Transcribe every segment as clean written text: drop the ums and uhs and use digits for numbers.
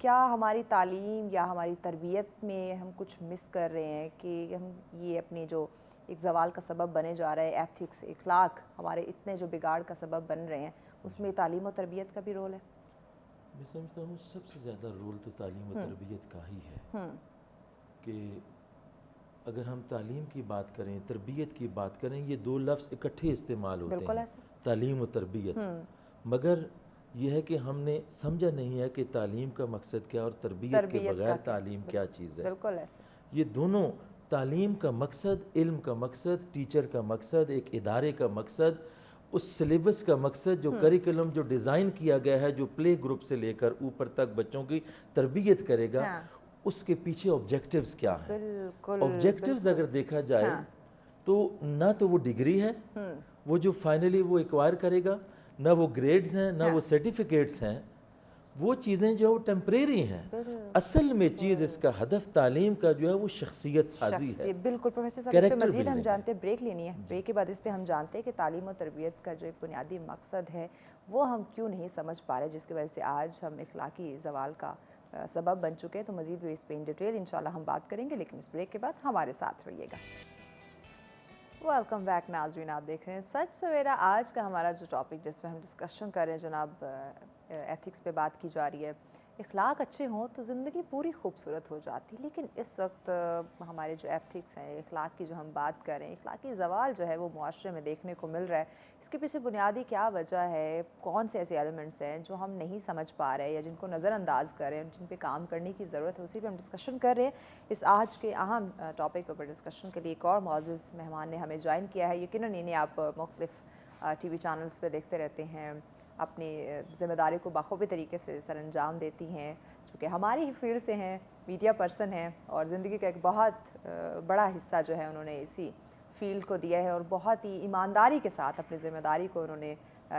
کیا ہماری تعلیم یا ہماری تربیت میں ہم کچھ مس کر رہے ہیں کہ ہم یہ اپنے جو ایک زوال کا سبب بنے جا رہا ہے، ایتھکس، اخلاق ہمارے اتنے جو بگاڑ کا سبب بن رہے ہیں، اس میں تعلیم و تربیت کا بھی رول ہے؟ میں سمجھتا ہوں سب سے زیادہ رول تو تعلیم و تربیت کا ہی ہے کہ اگر ہم تعلیم کی بات کریں، تربیت کی بات کریں، یہ دو لفظ اکٹھے استعمال ہوتے بالکل ہیں، ایسے تعلیم و تربیت، مگر یہ ہے کہ ہم نے سمجھا نہیں ہے کہ تعلیم کا مقصد کیا اور تربیت کے بغیر تعلیم کیا چیز ہے۔ بالکل ایسے یہ دونوں، تعلیم کا مقصد، علم کا مقصد، ٹیچر کا مقصد، ایک ادارے کا مقصد، اس سلیبس کا مقصد جو کریکولم جو ڈیزائن کیا گیا ہے، جو پلے گروپ سے لے کر اوپر تک بچوں کی تربیت کرے گا، اس کے پیچھے آبجیکٹیوز کیا ہیں۔ بالکل آبجیکٹیوز اگر دیکھا جائے تو نہ تو وہ ڈگری ہے وہ جو فائنلی وہ ایکوائر کرے گا، نہ وہ گریڈز ہیں، نہ وہ سرٹیفکیٹس ہیں، وہ چیزیں جو ہے وہ ٹیمپریری ہیں۔ اصل میں چیز اس کا ہدف تعلیم کا جو ہے وہ شخصیت سازی ہے۔ بالکل پروفیسر صاحب، اس پہ مزید ہم جانتے ہیں، بریک لینی ہے، بریک کے بعد اس پہ ہم جانتے ہیں کہ تعلیم و تربیت کا جو ایک بنیادی مقصد ہے وہ ہم کیوں نہیں سمجھ پا رہے، جس کی وجہ سے آج ہم اخلاقی زوال کا سبب بن چکے ہیں۔ تو مزید بھی اس پہ ان ڈیٹیل انشاءاللہ ہم بات کریں گے، لیکن اس بریک کے بعد ہمارے ساتھ رہیے گا۔ ویلکم بیک ناظرین، آپ دیکھ رہے ہیں سچ سویرا۔ آج کا ہمارا جو ٹاپک جس پہ ہم ڈسکشن کر رہے ہیں جناب، ایتھکس پہ بات کی جا رہی ہے۔ اخلاق اچھے ہوں تو زندگی پوری خوبصورت ہو جاتی، لیکن اس وقت ہمارے جو ایتھکس ہیں، اخلاق کی جو ہم بات کر رہے ہیں، اخلاقی زوال جو ہے وہ معاشرے میں دیکھنے کو مل رہا ہے۔ اس کے پیچھے بنیادی کیا وجہ ہے؟ کون سے ایسے ایلیمنٹس ہیں جو ہم نہیں سمجھ پا رہے یا جن کو نظر انداز کر رہے ہیں، جن پہ کام کرنے کی ضرورت ہے؟ اسی پہ ہم ڈسکشن کر رہے ہیں۔ اس آج کے اہم ٹاپک پر ڈسکشن کے لیے ایک اور معزز مہمان نے ہمیں جوائن کیا ہے۔ یقیناً انہیں آپ مختلف ٹی وی چینلز پہ دیکھتے رہتے ہیں، اپنی ذمہ داری کو بخوبی طریقے سے سر انجام دیتی ہیں، چونکہ ہماری ہی فیلڈ سے ہیں، میڈیا پرسن ہیں، اور زندگی کا ایک بہت بڑا حصہ جو ہے انہوں نے اسی فیلڈ کو دیا ہے، اور بہت ہی ایمانداری کے ساتھ اپنی ذمہ داری کو انہوں نے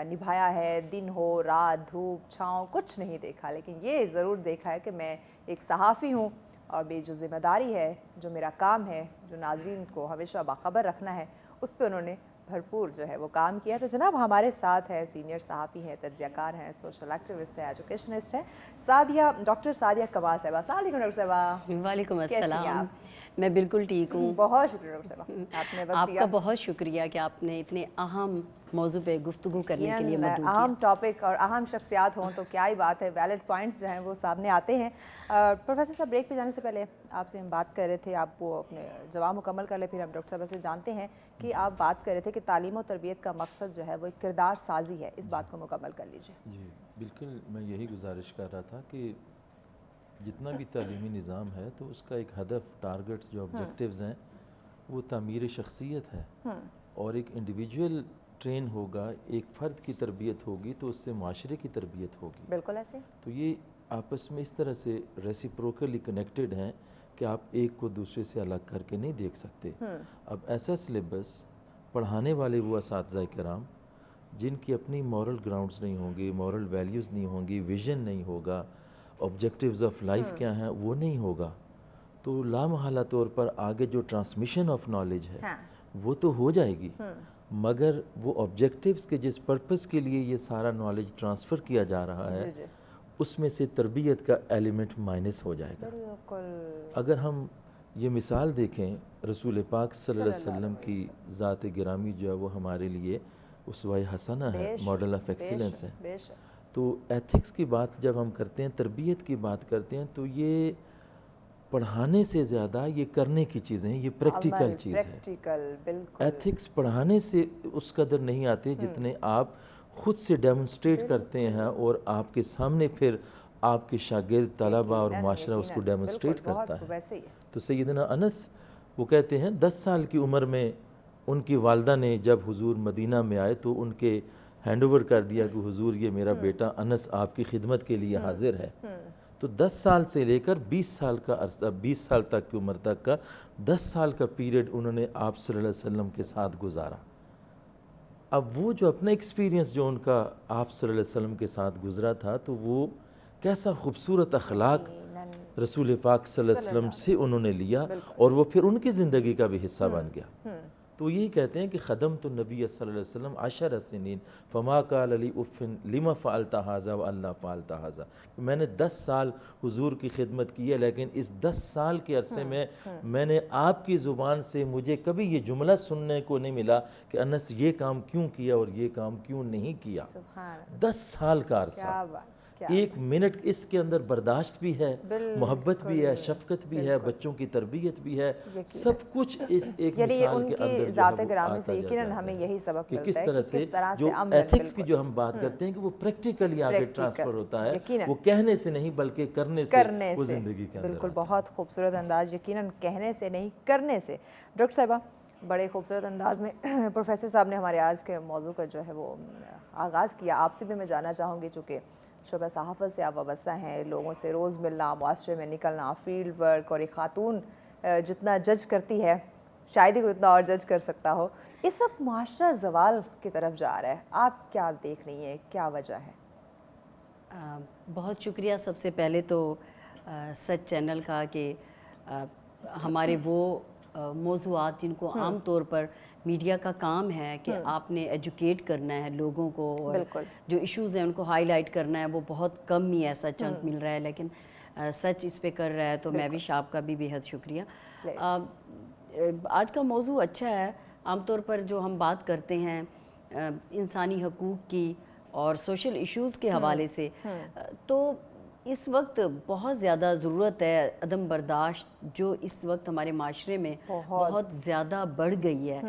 نبھایا ہے۔ دن ہو رات، دھوپ چھاؤں، کچھ نہیں دیکھا، لیکن یہ ضرور دیکھا ہے کہ میں ایک صحافی ہوں اور میری جو ذمہ داری ہے، جو میرا کام ہے، جو ناظرین کو ہمیشہ باخبر رکھنا ہے، اس پہ انہوں نے بھرپور جو ہے وہ کام کیا۔ تو جناب ہمارے ساتھ ہے، سینئر صحافی ہیں، تجزیہ کار ہیں، سوشل ایکٹیوسٹ ہیں، ایجوکیشنسٹ ہیں، ڈاکٹر سعدیہ کمال صاحبہ۔ السلام علیکم ڈاکٹر صاحبہ۔ وعلیکم السلام، میں بالکل ٹھیک ہوں۔ بہت شکریہ ڈاکٹر صاحبہ، آپ نے آپ کا بہت شکریہ کہ آپ نے اتنے اہم موضوع پہ گفتگو کرنے کے لیے مدعو کیا۔ اہم ٹاپک اور اہم شخصیات ہوں تو کیا ہی بات ہے، ویلڈ پوائنٹس جو ہیں وہ سامنے آتے ہیں۔ پروفیسر صاحب، بریک پہ جانے سے پہلے آپ سے ہم بات کر رہے تھے، آپ وہ اپنے جواب مکمل کر لیں، پھر ہم ڈاکٹر صاحبہ سے جانتے ہیں کہ آپ بات کر رہے تھے کہ تعلیم و تربیت کا مقصد جو ہے وہ ایک کردار سازی ہے۔ اس بات کو مکمل کر لیجیے۔ جی بالکل، میں یہی گزارش کر رہا تھا کہ جتنا بھی تعلیمی نظام ہے تو اس کا ایک ہدف، ٹارگٹس جو آبجیکٹیوز ہیں، وہ تعمیر شخصیت ہے، اور ایک انڈیویجول ٹرین ہوگا، ایک فرد کی تربیت ہوگی تو اس سے معاشرے کی تربیت ہوگی۔ بالکل ایسے، تو یہ آپس میں اس طرح سے ریسیپروکلی کنیکٹڈ ہیں کہ آپ ایک کو دوسرے سے الگ کر کے نہیں دیکھ سکتے۔ اب ایسا سلیبس پڑھانے والے وہ اساتذہ کرام جن کی اپنی مورل گراؤنڈز نہیں ہوں گے، مورل ویلیوز نہیں ہوں گی، ویژن نہیں ہوگا، آبجیکٹیوز آف لائف کیا ہیں وہ نہیں ہوگا، تو لامحالہ طور پر آگے جو ٹرانسمیشن آف نالج ہے وہ تو ہو جائے گی، مگر وہ آبجیکٹیوز کے جس پرپس کے لیے یہ سارا نالج ٹرانسفر کیا جا رہا ہے اس میں سے تربیت کا ایلیمنٹ مائنس ہو جائے گا۔ اگر ہم یہ مثال دیکھیں، رسول پاک صلی اللہ علیہ وسلم کی ذات گرامی جو ہے وہ ہمارے لیے اسوہ حسنہ ہے، ماڈل آف ایکسیلنس ہے۔ تو ایتھکس کی بات جب ہم کرتے ہیں، تربیت کی بات کرتے ہیں، تو یہ پڑھانے سے زیادہ یہ کرنے کی چیزیں ہیں، یہ پریکٹیکل چیز ہے۔ ایتھکس پڑھانے سے اس قدر نہیں آتے جتنے آپ خود سے ڈیمونسٹریٹ کرتے ہیں، اور آپ کے سامنے پھر آپ کے شاگرد، طلبہ اور معاشرہ اس کو ڈیمونسٹریٹ کرتا ہے۔ تو سیدنا انس وہ کہتے ہیں 10 سال کی عمر میں ان کی والدہ نے جب حضور مدینہ میں آئے تو ان کے ہینڈ اوور کر دیا کہ حضور یہ میرا بیٹا انس آپ کی خدمت کے لیے حاضر ہے۔ تو 10 سال سے لے کر 20 سال کا عرصہ، 20 سال تک کی عمر تک کا 10 سال کا پیریڈ انہوں نے آپ صلی اللہ علیہ وسلم کے ساتھ گزارا۔ اب وہ جو اپنا ایکسپیرینس جو ان کا آپ صلی اللہ علیہ وسلم کے ساتھ گزرا تھا، تو وہ کیسا خوبصورت اخلاق رسول پاک صلی اللہ علیہ وسلم سے انہوں نے لیا، اور وہ پھر ان کی زندگی کا بھی حصہ بن گیا۔ تو یہی کہتے ہیں کہ خدم تو نبی صلی اللہ علیہ وسلم 10 سنین فما قال علی افن لما فعلت هذا والا فعلت هذا، میں نے 10 سال حضور کی خدمت کی ہے، لیکن اس 10 سال کے عرصے میں نے آپ کی زبان سے مجھے کبھی یہ جملہ سننے کو نہیں ملا کہ انس یہ کام کیوں کیا اور یہ کام کیوں نہیں کیا۔ 10 سال کا عرصہ، 1 منٹ اس کے اندر برداشت بھی ہے، محبت بھی ہے، شفقت بھی ہے، بچوں کی تربیت بھی ہے، سب کچھ اس ایک مثال کے اندر جو ہے وہ آتا یقیناً ہمیں یہی سبق کہ ملتا کس ہے طرح سے جو ایتھکس کی جو ہم بات کرتے ہیں کہ وہ پریکٹیکلی آگے ٹرانسفر ہوتا ہے، وہ کہنے سے نہیں بلکہ کرنے سے وہ زندگی کے اندر۔ بالکل، بہت خوبصورت انداز، یقیناً کہنے سے نہیں کرنے سے۔ ڈاکٹر صاحبہ بڑے خوبصورت انداز میں پروفیسر صاحب نے ہمارے آج کے موضوع کا جو ہے وہ آغاز کیا۔ آپ سے بھی میں جاننا چاہوں گی، چونکہ شعبہ صحافت سے آپ وابستہ ہیں، لوگوں سے روز ملنا، معاشرے میں نکلنا، فیلڈ ورک، اور ایک خاتون جتنا جج کرتی ہے شاید ہی کوئی اتنا اور جج کر سکتا ہو، اس وقت معاشرہ زوال کی طرف جا رہا ہے، آپ کیا دیکھ رہی ہیں، کیا وجہ ہے؟ بہت شکریہ سب سے پہلے تو سچ چینل کا کہ ہمارے وہ موضوعات جن کو عام طور پر میڈیا کا کام ہے کہ آپ نے ایجوکیٹ کرنا ہے لوگوں کو، اور جو ایشوز ہیں ان کو ہائی لائٹ کرنا ہے، وہ بہت کم ہی ایسا چنک مل رہا ہے، لیکن سچ اس پہ کر رہا ہے، تو میں بھی آپ کا بھی بے حد شکریہ۔ آج کا موضوع اچھا ہے۔ عام طور پر جو ہم بات کرتے ہیں انسانی حقوق کی اور سوشل ایشوز کے حوالے سے، تو اس وقت بہت زیادہ ضرورت ہے عدم برداشت جو اس وقت ہمارے معاشرے میں بہت زیادہ بڑھ گئی ہے۔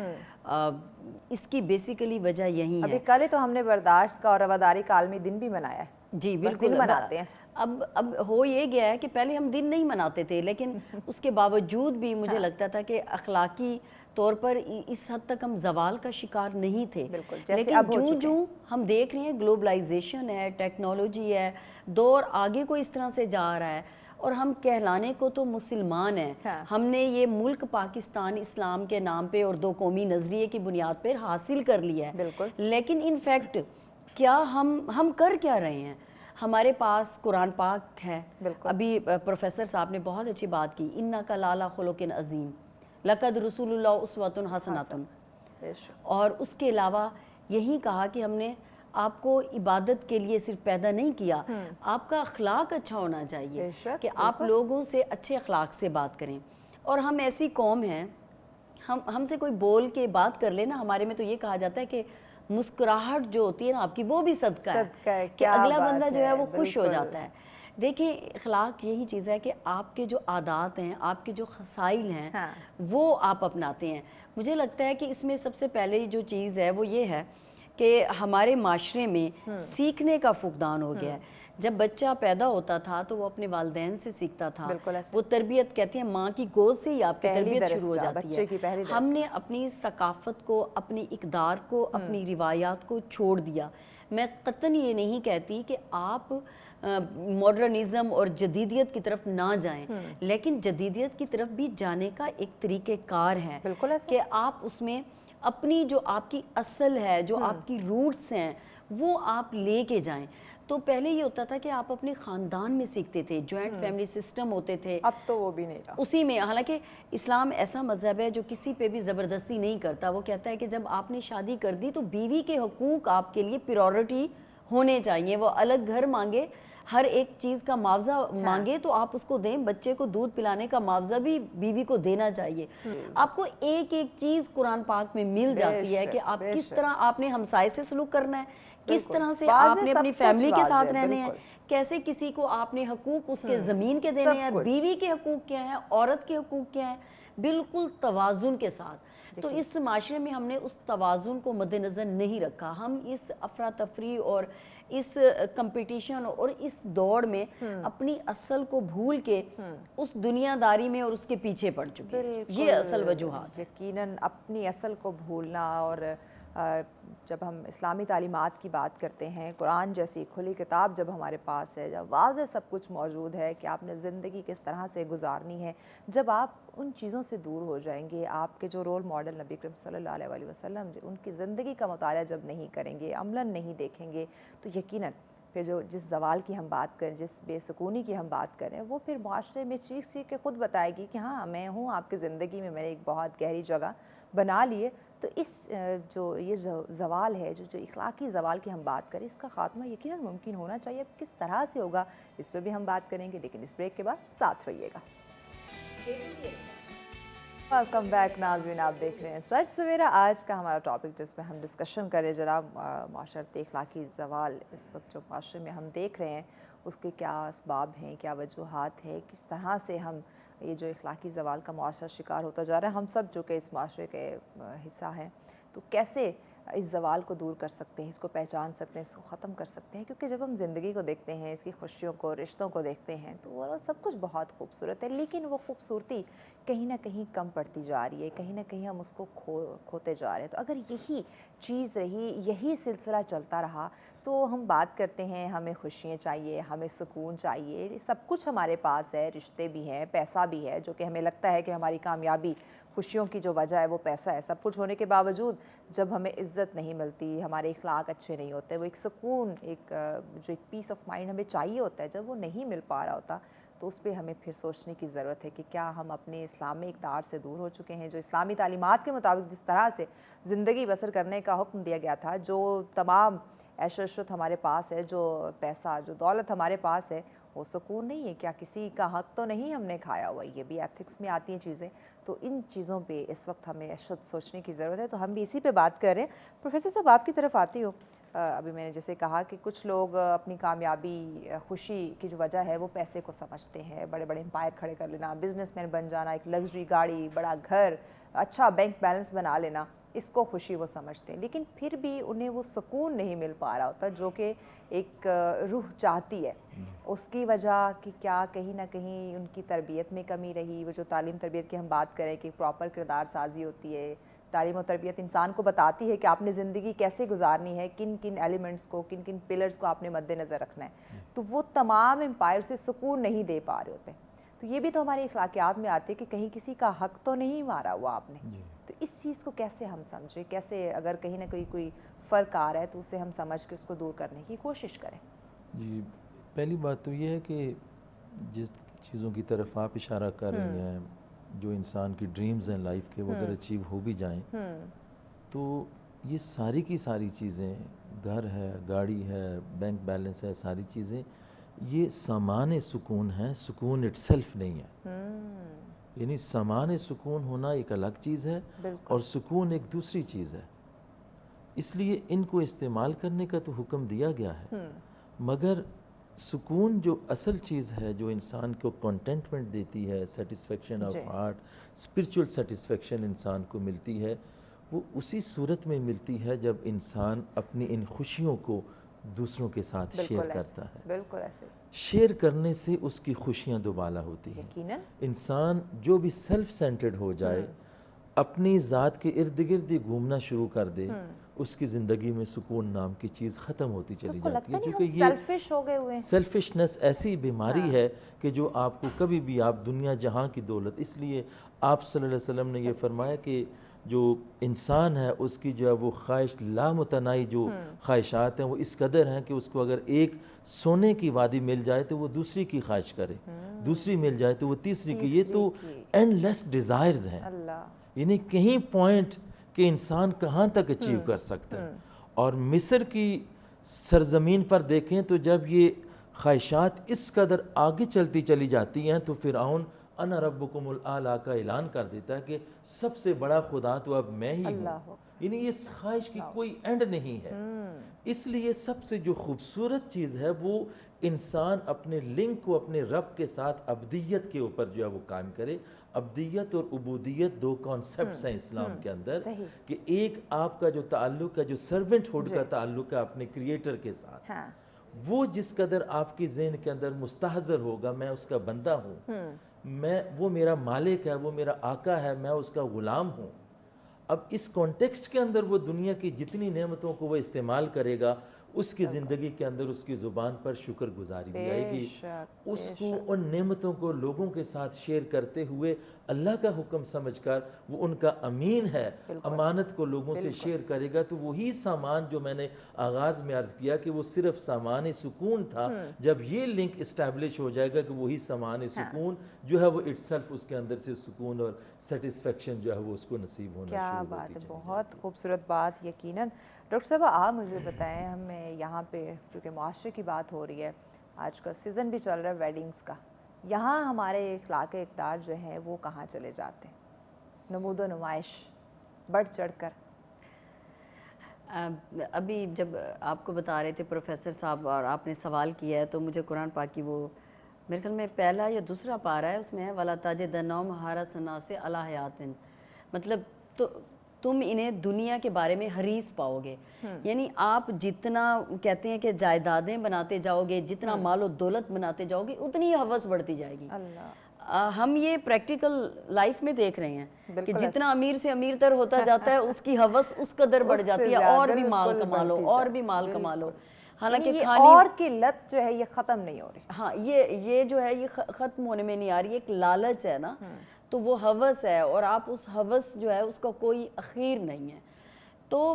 اس کی بیسیکلی وجہ یہی ہے۔ ابھی کل ہی تو ہم نے برداشت کا اور رواداری کا عالمی دن بھی منایا ہے۔ جی بالکل، مناتے ہیں۔ اب ہو یہ گیا ہے کہ پہلے ہم دن نہیں مناتے تھے، لیکن اس کے باوجود بھی مجھے لگتا تھا کہ اخلاقی طور پر اس حد تک ہم زوال کا شکار نہیں تھے، لیکن جو ہم دیکھ رہے ہیں گلوبلائزیشن ہے، ٹیکنالوجی ہے، دور آگے کو اس طرح سے جا رہا ہے، اور ہم کہلانے کو تو مسلمان ہیں، ہم نے یہ ملک پاکستان اسلام کے نام پہ اور 2 قومی نظریے کی بنیاد پر حاصل کر لیا ہے، لیکن ان فیکٹ کیا ہم کر کیا رہے ہیں؟ ہمارے پاس قرآن پاک ہے، ابھی پروفیسر صاحب نے بہت اچھی بات کی، اِنَّکَ لَعَلیٰ خُلُقٍ عَظِیمٍ، لَقَدْ رَسُولُ اللَّهِ أُسْوَةٌ حَسَنَةٌ، اور اس کے علاوہ یہی کہا کہ ہم نے آپ کو عبادت کے لیے صرف پیدا نہیں کیا، آپ کا اخلاق اچھا ہونا چاہیے کہ آپ لوگوں سے اچھے اخلاق سے بات کریں۔ اور ہم ایسی قوم ہیں، ہم سے کوئی بول کے بات کر لے نا، ہمارے میں تو یہ کہا جاتا ہے کہ مسکراہٹ جو ہوتی ہے نا آپ کی، وہ بھی صدقہ ہے کہ اگلا بندہ جو ہے وہ خوش ہو جاتا ہے۔ دیکھیں اخلاق یہی چیز ہے کہ آپ کے جو عادات ہیں، آپ کے جو خصائل ہیں، وہ آپ اپناتے ہیں۔ مجھے لگتا ہے کہ اس میں سب سے پہلے جو چیز ہے وہ یہ ہے کہ ہمارے معاشرے میں سیکھنے کا فقدان ہو گیا ہے۔ جب بچہ پیدا ہوتا تھا تو وہ اپنے والدین سے سیکھتا تھا، وہ تربیت کہتے ہیں ماں کی گود سے ہی آپ کی تربیت شروع ہو جاتی ہے۔ ہم نے اپنی ثقافت کو، اپنی اقدار کو، اپنی روایات کو چھوڑ دیا۔ میں قطعاً یہ نہیں کہتی کہ آپ ماڈرنزم اور جدیدیت کی طرف نہ جائیں، لیکن جدیدیت کی طرف بھی جانے کا ایک طریقہ کار ہے کہ آپ اس میں اپنی جو آپ کی اصل ہے، جو آپ کی روٹس ہیں، وہ آپ لے کے جائیں۔ تو پہلے یہ ہوتا تھا کہ آپ اپنے خاندان میں سیکھتے تھے، جوائنٹ فیملی سسٹم ہوتے تھے، اب تو وہ بھی نہیں رہا اسی میں۔ حالانکہ اسلام ایسا مذہب ہے جو کسی پہ بھی زبردستی نہیں کرتا، وہ کہتا ہے کہ جب آپ نے شادی کر دی تو بیوی کے حقوق آپ کے لیے پریورٹی ہونے چاہیے، وہ الگ گھر مانگے، ہر ایک چیز کا معاوضہ مانگے تو آپ اس کو دیں، بچے کو دودھ پلانے کا معاوضہ بھی بیوی کو دینا چاہیے۔ آپ کو ایک ایک چیز قرآن پاک میں مل جاتی ہے کہ آپ کس طرح آپ نے ہمسائے سے سلوک کرنا ہے، کس طرح سے آپ نے اپنی فیملی کے ساتھ رہنے ہیں، کیسے کسی کو آپ نے حقوق اس کے زمین کے دینے ہیں، بیوی کے حقوق کیا ہیں، عورت کے حقوق کیا ہیں، بالکل توازن کے ساتھ۔ تو اس معاشرے میں ہم نے اس توازن کو مد نظر نہیں رکھا، ہم اس افراتفری اور اس کمپٹیشن اور اس دوڑ میں اپنی اصل کو بھول کے اس دنیا داری میں اور اس کے پیچھے پڑ چکے ہیں۔ یہ اصل وجوہات ہے۔ یقیناً اپنی اصل کو بھولنا، اور جب ہم اسلامی تعلیمات کی بات کرتے ہیں، قرآن جیسی کھلی کتاب جب ہمارے پاس ہے، جب واضح سب کچھ موجود ہے کہ آپ نے زندگی کس طرح سے گزارنی ہے، جب آپ ان چیزوں سے دور ہو جائیں گے، آپ کے جو رول ماڈل نبی کریم صلی اللہ علیہ وسلم ان کی زندگی کا مطالعہ جب نہیں کریں گے، عملاً نہیں دیکھیں گے، تو یقیناً پھر جس زوال کی ہم بات کریں، جس بے سکونی کی ہم بات کریں، وہ پھر معاشرے میں چیخ چیخ کے خود بتائے گی کہ ہاں میں ہوں آپ کی زندگی میں، میں نے ایک بہت گہری جگہ بنا لیے تو اس جو یہ زوال ہے جو اخلاقی زوال کی ہم بات کریں اس کا خاتمہ یقیناً ممکن ہونا چاہیے. کس طرح سے ہوگا اس پہ بھی ہم بات کریں گے لیکن اس بریک کے بعد ساتھ رہیے گا. ویلکم بیک ناظرین, آپ دیکھ رہے ہیں سچ سویرا. آج کا ہمارا ٹاپک جس پہ ہم ڈسکشن کریں جناب معاشرتی اخلاقی زوال اس وقت جو معاشرے میں ہم دیکھ رہے ہیں اس کے کیا اسباب ہیں, کیا وجوہات ہیں, کس طرح سے ہم یہ جو اخلاقی زوال کا معاشرہ شکار ہوتا جا رہا ہے, ہم سب جو کہ اس معاشرے کے حصہ ہیں, تو کیسے اس زوال کو دور کر سکتے ہیں, اس کو پہچان سکتے ہیں, اس کو ختم کر سکتے ہیں. کیونکہ جب ہم زندگی کو دیکھتے ہیں, اس کی خوشیوں کو, رشتوں کو دیکھتے ہیں تو وہ سب کچھ بہت خوبصورت ہے, لیکن وہ خوبصورتی کہیں نہ کہیں کم پڑتی جا رہی ہے, کہیں نہ کہیں ہم اس کو کھوتے جا رہے ہیں. تو اگر یہی چیز رہی, یہی سلسلہ چلتا رہا تو ہم بات کرتے ہیں ہمیں خوشیاں چاہیے, ہمیں سکون چاہیے, سب کچھ ہمارے پاس ہے, رشتے بھی ہیں, پیسہ بھی ہے, جو کہ ہمیں لگتا ہے کہ ہماری کامیابی خوشیوں کی جو وجہ ہے وہ پیسہ ہے. سب کچھ ہونے کے باوجود جب ہمیں عزت نہیں ملتی, ہمارے اخلاق اچھے نہیں ہوتے, وہ ایک سکون, ایک جو ایک پیس آف مائنڈ ہمیں چاہیے ہوتا ہے, جب وہ نہیں مل پا رہا ہوتا تو اس پہ ہمیں پھر سوچنے کی ضرورت ہے کہ کیا ہم اپنے اسلامی اقدار سے دور ہو چکے ہیں. جو اسلامی تعلیمات کے مطابق جس طرح سے زندگی بسر کرنے کا حکم دیا گیا تھا, جو تمام عیش و عشرت ہمارے پاس ہے, جو پیسہ, جو دولت ہمارے پاس ہے, وہ سکون نہیں ہے. کیا کسی کا حق تو نہیں ہم نے کھایا ہوا؟ یہ بھی ایتھکس میں آتی ہیں چیزیں. تو ان چیزوں پہ اس وقت ہمیں سوچنے کی ضرورت ہے. تو ہم بھی اسی پہ بات کر رہے ہیں. پروفیسر صاحب, آپ کی طرف آتی ہوں. ابھی میں نے جیسے کہا کہ کچھ لوگ اپنی کامیابی, خوشی کی جو وجہ ہے وہ پیسے کو سمجھتے ہیں, بڑے بڑے امپائر کھڑے کر لینا, بزنس مین بن جانا, ایک لگژری گاڑی, بڑا گھر, اچھا بینک بیلنس بنا لینا, اس کو خوشی وہ سمجھتے ہیں. لیکن پھر بھی انہیں وہ سکون نہیں مل پا رہا ہوتا جو کہ ایک روح چاہتی ہے. اس کی وجہ کہ کیا کہیں نہ کہیں ان کی تربیت میں کمی رہی. وہ جو تعلیم تربیت کی ہم بات کریں کہ پراپر کردار سازی ہوتی ہے, تعلیم و تربیت انسان کو بتاتی ہے کہ آپ نے زندگی کیسے گزارنی ہے, کن کن ایلیمنٹس کو, کن کن پلرز کو آپ نے مد نظر رکھنا ہے, تو وہ تمام امپائر سے سکون نہیں دے پا رہے ہوتے. تو یہ بھی تو ہماری اخلاقیات میں آتے کہ کہیں کسی کا حق تو نہیں مارا ہوا آپ نے. تو اس چیز کو کیسے ہم سمجھیں, کیسے اگر کہیں نہ کہیں کوئی فرق آ رہا ہے تو اسے ہم سمجھ کے اس کو دور کرنے کی کوشش کریں. جی, پہلی بات تو یہ ہے کہ جس چیزوں کی طرف آپ اشارہ کر رہی ہیں, جو انسان کی ڈریمز ہیں لائف کے, وہ اگر اچیو ہو بھی جائیں تو یہ ساری کی ساری چیزیں, گھر ہے, گاڑی ہے, بینک بیلنس ہے, ساری چیزیں یہ سامان سکون ہیں, سکون اٹ سیلف نہیں ہے. یعنی سامان سکون ہونا ایک الگ چیز ہے اور سکون ایک دوسری چیز ہے. اس لیے ان کو استعمال کرنے کا تو حکم دیا گیا ہے, مگر سکون جو اصل چیز ہے, جو انسان کو کنٹینٹمنٹ دیتی ہے, satisfaction of heart, spiritual satisfaction انسان کو ملتی ہے, وہ اسی صورت میں ملتی ہے جب انسان اپنی ان خوشیوں کو دوسروں کے ساتھ شیئر کرتا ہے. بالکل ایسے شیئر کرنے سے اس کی خوشیاں دوبالا ہوتی ہیں. انسان جو بھی سیلف سینٹرڈ ہو جائے, اپنی ذات کے ارد گرد ہی گھومنا شروع کر دے, اس کی زندگی میں سکون نام کی چیز ختم ہوتی چلی جاتی ہے. کیونکہ یہ سیلفشنس ایسی بیماری ہے کہ جو آپ کو کبھی بھی, آپ دنیا جہاں کی دولت, اس لیے آپ صلی اللہ علیہ وسلم نے یہ فرمایا کہ جو انسان ہے اس کی جو ہے وہ خواہش لامتناہی جو خواہشات ہیں وہ اس قدر ہیں کہ اس کو اگر ایک سونے کی وادی مل جائے تو وہ دوسری کی خواہش کرے, دوسری مل جائے تو وہ تیسری کی. یہ تو اینڈ لیس ڈیزائرز ہیں, یعنی کہیں پوائنٹ کہ انسان کہاں تک اچیو کر سکتا ہے. اور مصر کی سرزمین پر دیکھیں تو جب یہ خواہشات اس قدر آگے چلتی چلی جاتی ہیں تو فرعون انا ربکم الاعلیٰ کا اعلان کر دیتا ہے کہ سب سے بڑا خدا تو اب میں ہی ہوں. یعنی اس خواہش کی کوئی اینڈ نہیں ہے. اس لیے سب سے جو خوبصورت چیز ہے وہ انسان اپنے لنک کو اپنے رب کے ساتھ ابدیت کے اوپر جو ہے وہ قائم کرے. ابدیت اور عبودیت دو کانسیپٹس ہیں اسلام کے اندر, کہ ایک آپ کا جو تعلق ہے, جو سرونٹ ہوڈ کا تعلق ہے اپنے کریٹر کے ساتھ, وہ جس قدر آپ کی ذہن کے اندر مستحضر ہوگا, میں اس کا بندہ ہوں, وہ میرا مالک ہے, وہ میرا آقا ہے, میں اس کا غلام ہوں. اب اس کانٹیکسٹ کے اندر وہ دنیا کی جتنی نعمتوں کو وہ استعمال کرے گا, اس کی زندگی کے اندر اس کی زبان پر شکر گزاری بھی آئے گی، اس کو ان نعمتوں کو لوگوں کے ساتھ شیئر کرتے ہوئے اللہ کا حکم سمجھ کر وہ ان کا امین ہے، امانت کو لوگوں سے شیئر کرے گا، تو وہی سامان جو میں نے آغاز میں عرض کیا کہ وہ صرف سامان سکون تھا، جب یہ لنک اسٹیبلش ہو جائے گا کہ وہی سامان سکون جو ہے وہ اٹسیلف اس کے اندر سے سکون اور سیٹسفیکشن جو ہے وہ اس کو نصیب ہونا شروع ہوتی ہے۔ کیا بات ہے، بہت خوبصورت بات۔ یقیناً ڈاکٹر صاحب آپ مجھے بتائیں، ہمیں یہاں پہ کیونکہ معاشرے کی بات ہو رہی ہے، آج کا سیزن بھی چل رہا ہے ویڈنگز کا، یہاں ہمارے اخلاق اقدار جو ہیں وہ کہاں چلے جاتے ہیں؟ نمود و نمائش بڑھ چڑھ کر۔ ابھی جب آپ کو بتا رہے تھے پروفیسر صاحب اور آپ نے سوال کیا ہے، تو مجھے قرآن پاک کی وہ میرے خیال میں پہلا یا دوسرا پارہ ہے، اس میں ہے وَلَا تَجِدَنَّهُمْ أَحْرَصَ النَّاسِ عَلَىٰ حَيَاةٍ، مطلب تم انہیں دنیا کے بارے میں حریص پاؤ گے، یعنی آپ جتنا کہتے ہیں کہ جائیدادیں بناتے جاؤ گے، جتنا مال و دولت بناتے جاؤ گے، اتنی ہی ہوس بڑھتی جائے گی۔ ہم یہ پریکٹیکل لائف میں دیکھ رہے ہیں کہ جتنا امیر سے امیر تر ہوتا جاتا ہے، اس کی ہوس اس قدر بڑھ جاتی ہے، اور بھی مال کما لو، اور بھی مال کما لو، حالانکہ اور کی لت جو ہے یہ ختم نہیں ہو رہی۔ ہاں، یہ جو ہے یہ ختم ہونے میں نہیں آ رہی، ایک لالچ ہے نا، تو وہ ہوس ہے، اور آپ اس ہوس جو ہے اس کا کوئی اخیر نہیں ہے، تو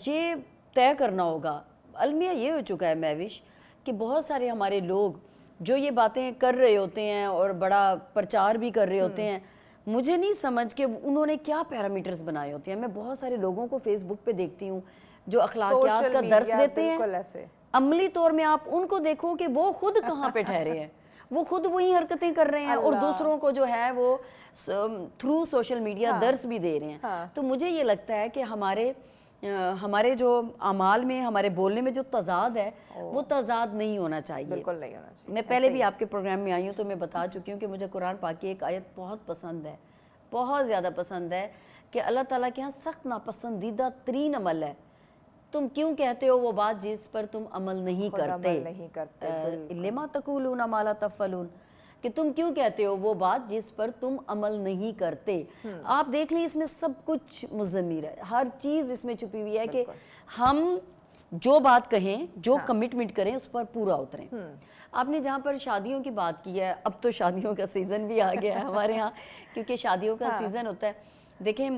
یہ طے کرنا ہوگا۔ المیہ یہ ہو چکا ہے مہوش کہ بہت سارے ہمارے لوگ جو یہ باتیں کر رہے ہوتے ہیں اور بڑا پرچار بھی کر رہے ہوتے ہیں، مجھے نہیں سمجھ کہ انہوں نے کیا پیرامیٹرز بنائے ہوتے ہیں۔ میں بہت سارے لوگوں کو فیس بک پہ دیکھتی ہوں جو اخلاقیات کا درس دیتے ہیں، عملی طور میں آپ ان کو دیکھو کہ وہ خود کہاں پہ ٹھہرے ہیں، وہ خود وہی حرکتیں کر رہے ہیں اور دوسروں کو جو ہے وہ تھرو سوشل میڈیا درس بھی دے رہے ہیں۔ تو مجھے یہ لگتا ہے کہ ہمارے جو اعمال میں، ہمارے بولنے میں جو تضاد ہے وہ تضاد نہیں ہونا چاہیے۔ بالکل نہیں ہونا چاہیے۔ میں پہلے بھی آپ کے پروگرام میں آئی ہوں تو میں بتا چکی ہوں کہ مجھے قرآن پاک کی ایک آیت بہت پسند ہے، بہت زیادہ پسند ہے، کہ اللہ تعالیٰ کے ہاں سخت ناپسندیدہ ترین عمل ہے، تم کیوں کہتے ہو وہ بات جس پر تم عمل نہیں کرتے، لما تقولون ما لا تفعلون، کہ تم کیوں کہتے ہو وہ بات جس پر تم عمل نہیں کرتے۔ آپ دیکھ لیں اس میں سب کچھ مضمر ہے، ہر چیز اس میں چھپی ہوئی ہے کہ ہم جو بات کہیں، جو کمٹمنٹ کریں، اس پر پورا اتریں۔ آپ نے جہاں پر شادیوں کی بات کی ہے، اب تو شادیوں کا سیزن بھی آ گیا ہے ہمارے ہاں، کیونکہ شادیوں کا سیزن ہوتا ہے۔ دیکھیں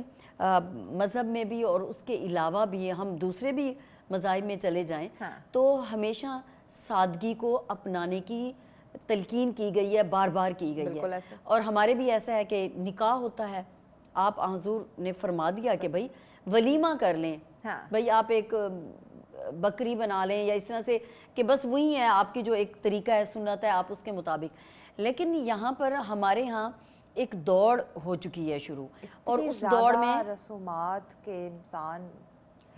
مذہب میں بھی اور اس کے علاوہ بھی، ہم دوسرے بھی مذاہب میں چلے جائیں تو ہمیشہ سادگی کو اپنانے کی تلقین کی گئی ہے، بار بار کی گئی ہے، اور ہمارے بھی ایسا ہے کہ نکاح ہوتا ہے، آپ حضور نے فرما دیا کہ بھائی ولیمہ کر لیں، بھائی آپ ایک بکری بنا لیں یا اس طرح سے، کہ بس وہی ہے آپ کی جو ایک طریقہ ہے، سنت ہے، آپ اس کے مطابق۔ لیکن یہاں پر ہمارے ہاں ایک دوڑ ہو چکی ہے شروع، اور اس دوڑ میں رسومات کے انسان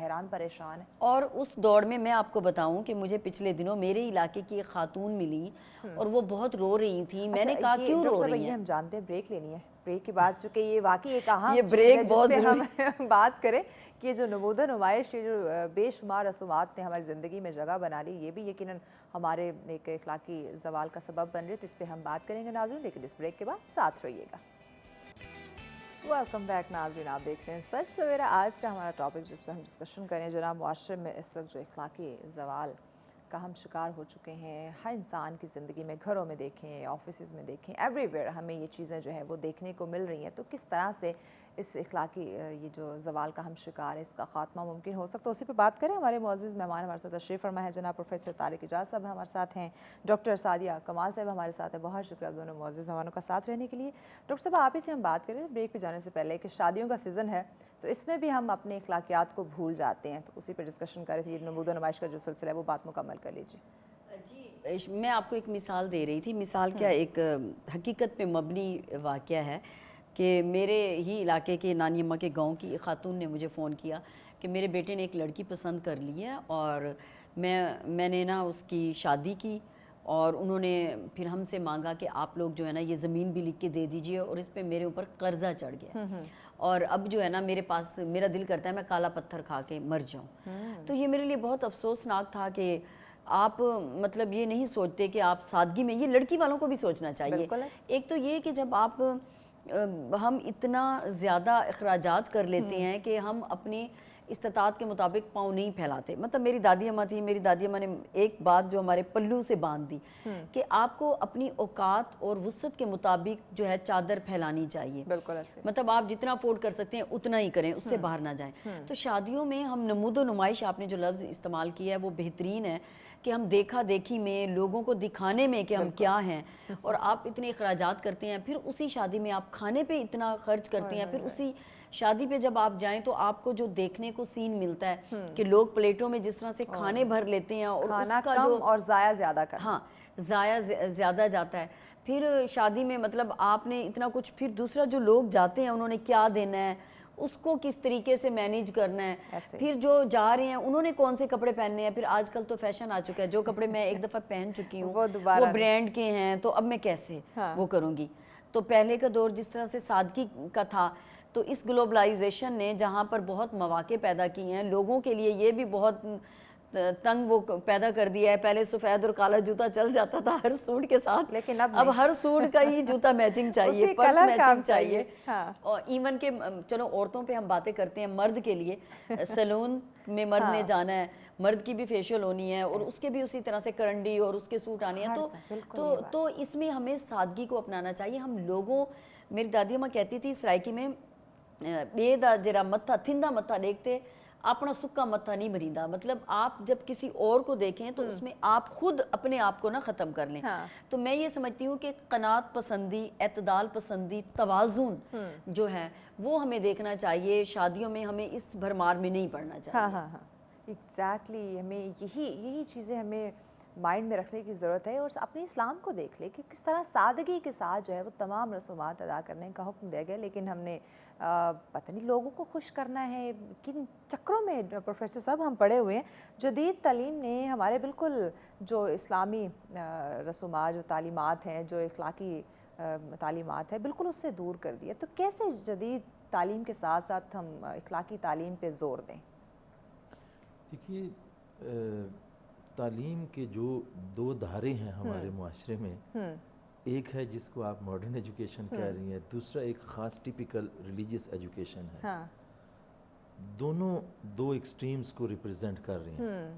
حیران پریشان ہے، اور اس دوڑ میں آپ کو بتاؤں کہ مجھے پچھلے دنوں میرے علاقے کی ایک خاتون ملی اور وہ بہت رو رہی تھیں۔ میں نے کہا کیوں رو رہی ہیں؟ ہم جانتے ہیں بریک لینی ہے، بریک کی بات، چونکہ یہ واقعی ایک اہم یہ بریک بہت ضروری ہم بات کریں کہ جو نمود و نمائش، یہ جو بے شمار رسومات نے ہماری زندگی میں جگہ بنا لی، یہ بھی یقیناً ہمارے ایک اخلاقی زوال کا سبب بن رہی ہے، تو اس پہ ہم بات کریں گے ناظرین، لیکن اس بریک کے بعد ساتھ رہیے گا۔ ویلکم بیک ناظرین، آپ دیکھ رہے ہیں سچ سویرا۔ آج کا ہمارا ٹاپک جس پہ ہم ڈسکشن کریں، جناب معاشرے میں اس وقت جو اخلاقی زوال کا ہم شکار ہو چکے ہیں، ہر انسان کی زندگی میں، گھروں میں دیکھیں، آفیسز میں دیکھیں، ایوری ویئر ہمیں یہ چیزیں جو ہے وہ دیکھنے کو مل رہی ہیں، تو کس طرح سے اس اخلاقی یہ جو زوال کا ہم شکار ہے، اس کا خاتمہ ممکن ہو سکتا ہے، اسی پہ بات کریں۔ ہمارے معزز مہمان ہمارے ساتھ تشریف فرما ہے جناب پروفیسر طارق اعجاز صاحب ہمارے ساتھ ہیں، ڈاکٹر سعدیہ کمال صاحب ہمارے ساتھ ہیں۔ بہت شکریہ دونوں معزز مہمانوں کا ساتھ رہنے کے لیے۔ ڈاکٹر صاحب آپ ہی سے ہم بات کریں بریک پہ جانے سے پہلے کہ شادیوں کا سیزن ہے، تو اس میں بھی ہم اپنے اخلاقیات کو بھول جاتے ہیں، تو اسی پہ ڈسکشن کر رہے تھے، نمود و نمائش کا جو سلسلہ ہے وہ بات مکمل کر لیجیے۔ جی، میں آپ کو ایک مثال دے رہی تھی، مثال کیا، ایک حقیقت پہ مبنی واقعہ ہے کہ میرے ہی علاقے کے نانی اماں کے گاؤں کی ایک خاتون نے مجھے فون کیا کہ میرے بیٹے نے ایک لڑکی پسند کر لی ہے، اور میں نے نا اس کی شادی کی، اور انہوں نے پھر ہم سے مانگا کہ آپ لوگ جو ہے نا یہ زمین بھی لکھ کے دے دیجئے، اور اس پہ میرے اوپر قرضہ چڑھ گیا، اور اب جو ہے نا میرے پاس، میرا دل کرتا ہے میں کالا پتھر کھا کے مر جاؤں۔ تو یہ میرے لیے بہت افسوسناک تھا کہ آپ مطلب یہ نہیں سوچتے کہ آپ سادگی میں، یہ لڑکی والوں کو بھی سوچنا چاہیے۔ ایک تو یہ کہ جب ہم اتنا زیادہ اخراجات کر لیتے ہیں کہ ہم اپنے استطاعت کے مطابق پاؤں نہیں پھیلاتے. مطلب میری دادی اماں تھی, میری دادی اماں نے ایک بات جو ہمارے پلو سے باندھ دی کہ آپ کو اپنی اوقات اور وسعت کے مطابق جو ہے چادر پھیلانی چاہیے. بالکل ایسے. مطلب آپ جتنا افورڈ کر سکتے ہیں اتنا ہی کریں, اس سے باہر نہ جائیں. تو شادیوں میں ہم نمود و نمائش, آپ نے جو لفظ استعمال کیا ہے وہ بہترین ہے کہ ہم دیکھا دیکھی میں, لوگوں کو دکھانے میں کہ ہم کیا ہیں, اور آپ اتنے اخراجات کرتے ہیں, پھر اسی شادی میں آپ کھانے پہ اتنا خرچ کرتے ہیں, پھر اسی شادی پہ جب آپ جائیں تو آپ کو جو دیکھنے کو سین ملتا ہے کہ لوگ پلیٹوں میں جس طرح سے کھانے بھر لیتے ہیں اور اس کا جو اور ضائع زیادہ کرنا, ہاں ضائع زیادہ جاتا ہے. پھر شادی میں مطلب آپ نے اتنا کچھ, پھر دوسرا جو لوگ جاتے ہیں انہوں نے کیا دینا ہے, اس کو کس طریقے سے مینیج کرنا ہے, پھر جو جا رہے ہیں انہوں نے کون سے کپڑے پہننے ہیں. پھر آج کل تو فیشن آ چکا ہے, جو کپڑے میں ایک دفعہ پہن چکی ہوں وہ برانڈ کے ہیں, تو اب میں کیسے وہ کروں گی. تو پہلے کا دور جس طرح سے سادگی کا تھا, تو اس گلوبلائزیشن نے جہاں پر بہت مواقع پیدا کی ہیں, لوگوں کے لیے یہ بھی بہت تنگ وہ پیدا کر دیا ہے. پہلے سفید اور کالا جوتا چل جاتا تھا ہر سوٹ کے ساتھ, لیکن اب ہر سوٹ کا ہی جوتا میچنگ چاہیے, پرس میچنگ چاہیے. اور ایون کہ چلو عورتوں پہ ہم باتیں کرتے ہیں, مرد کے لیے سیلون میں مرد نے جانا ہے, مرد کی بھی فیشیل ہونی ہے اور اس کے بھی اسی طرح سے کرنڈی اور اس کے سوٹ آنے ہیں. تو اس میں ہمیں سادگی کو اپنانا چاہیے. ہم لوگوں, میری دادی اماں کہتی تھی سرائکی میں, بے دا جرا متھا تھندا متھا دیکھتے اپنا سکا متھا نہیں مریندہ. مطلب آپ جب کسی اور کو دیکھیں تو اس میں آپ خود اپنے آپ کو نہ ختم کر لیں. تو میں یہ سمجھتی ہوں کہ قناعت پسندی, اعتدال پسندی, توازن جو ہے وہ ہمیں دیکھنا چاہیے. شادیوں میں ہمیں اس بھرمار میں نہیں پڑنا چاہیے. ہاں ایگزیکٹلی, ہمیں یہی چیزیں ہمیں مائنڈ میں رکھنے کی ضرورت ہے, اور اپنے اسلام کو دیکھ لے کہ کس طرح سادگی کے ساتھ جو ہے وہ تمام رسومات ادا کرنے کا حکم دیا گیا. لیکن ہم نے پتہ نہیں لوگوں کو خوش کرنا ہے کن چکروں میں پروفیسر صاحب ہم پڑے ہوئے ہیں. جدید تعلیم نے ہمارے بالکل جو اسلامی رسومات, جو تعلیمات ہیں, جو اخلاقی تعلیمات ہیں, بالکل اس سے دور کر دیا. تو کیسے جدید تعلیم کے ساتھ ساتھ ہم اخلاقی تعلیم پہ زور دیں؟ دیکھیے, تعلیم کے جو دو دھارے ہیں ہمارے معاشرے میں, ایک ہے جس کو آپ ماڈرن ایجوکیشن کہہ رہی ہیں, دوسرا ایک خاص ٹیپیکل ریلیجیس ایجوکیشن ہے. دونوں دو ایکسٹریمز کو ریپرزینٹ کر رہی ہیں.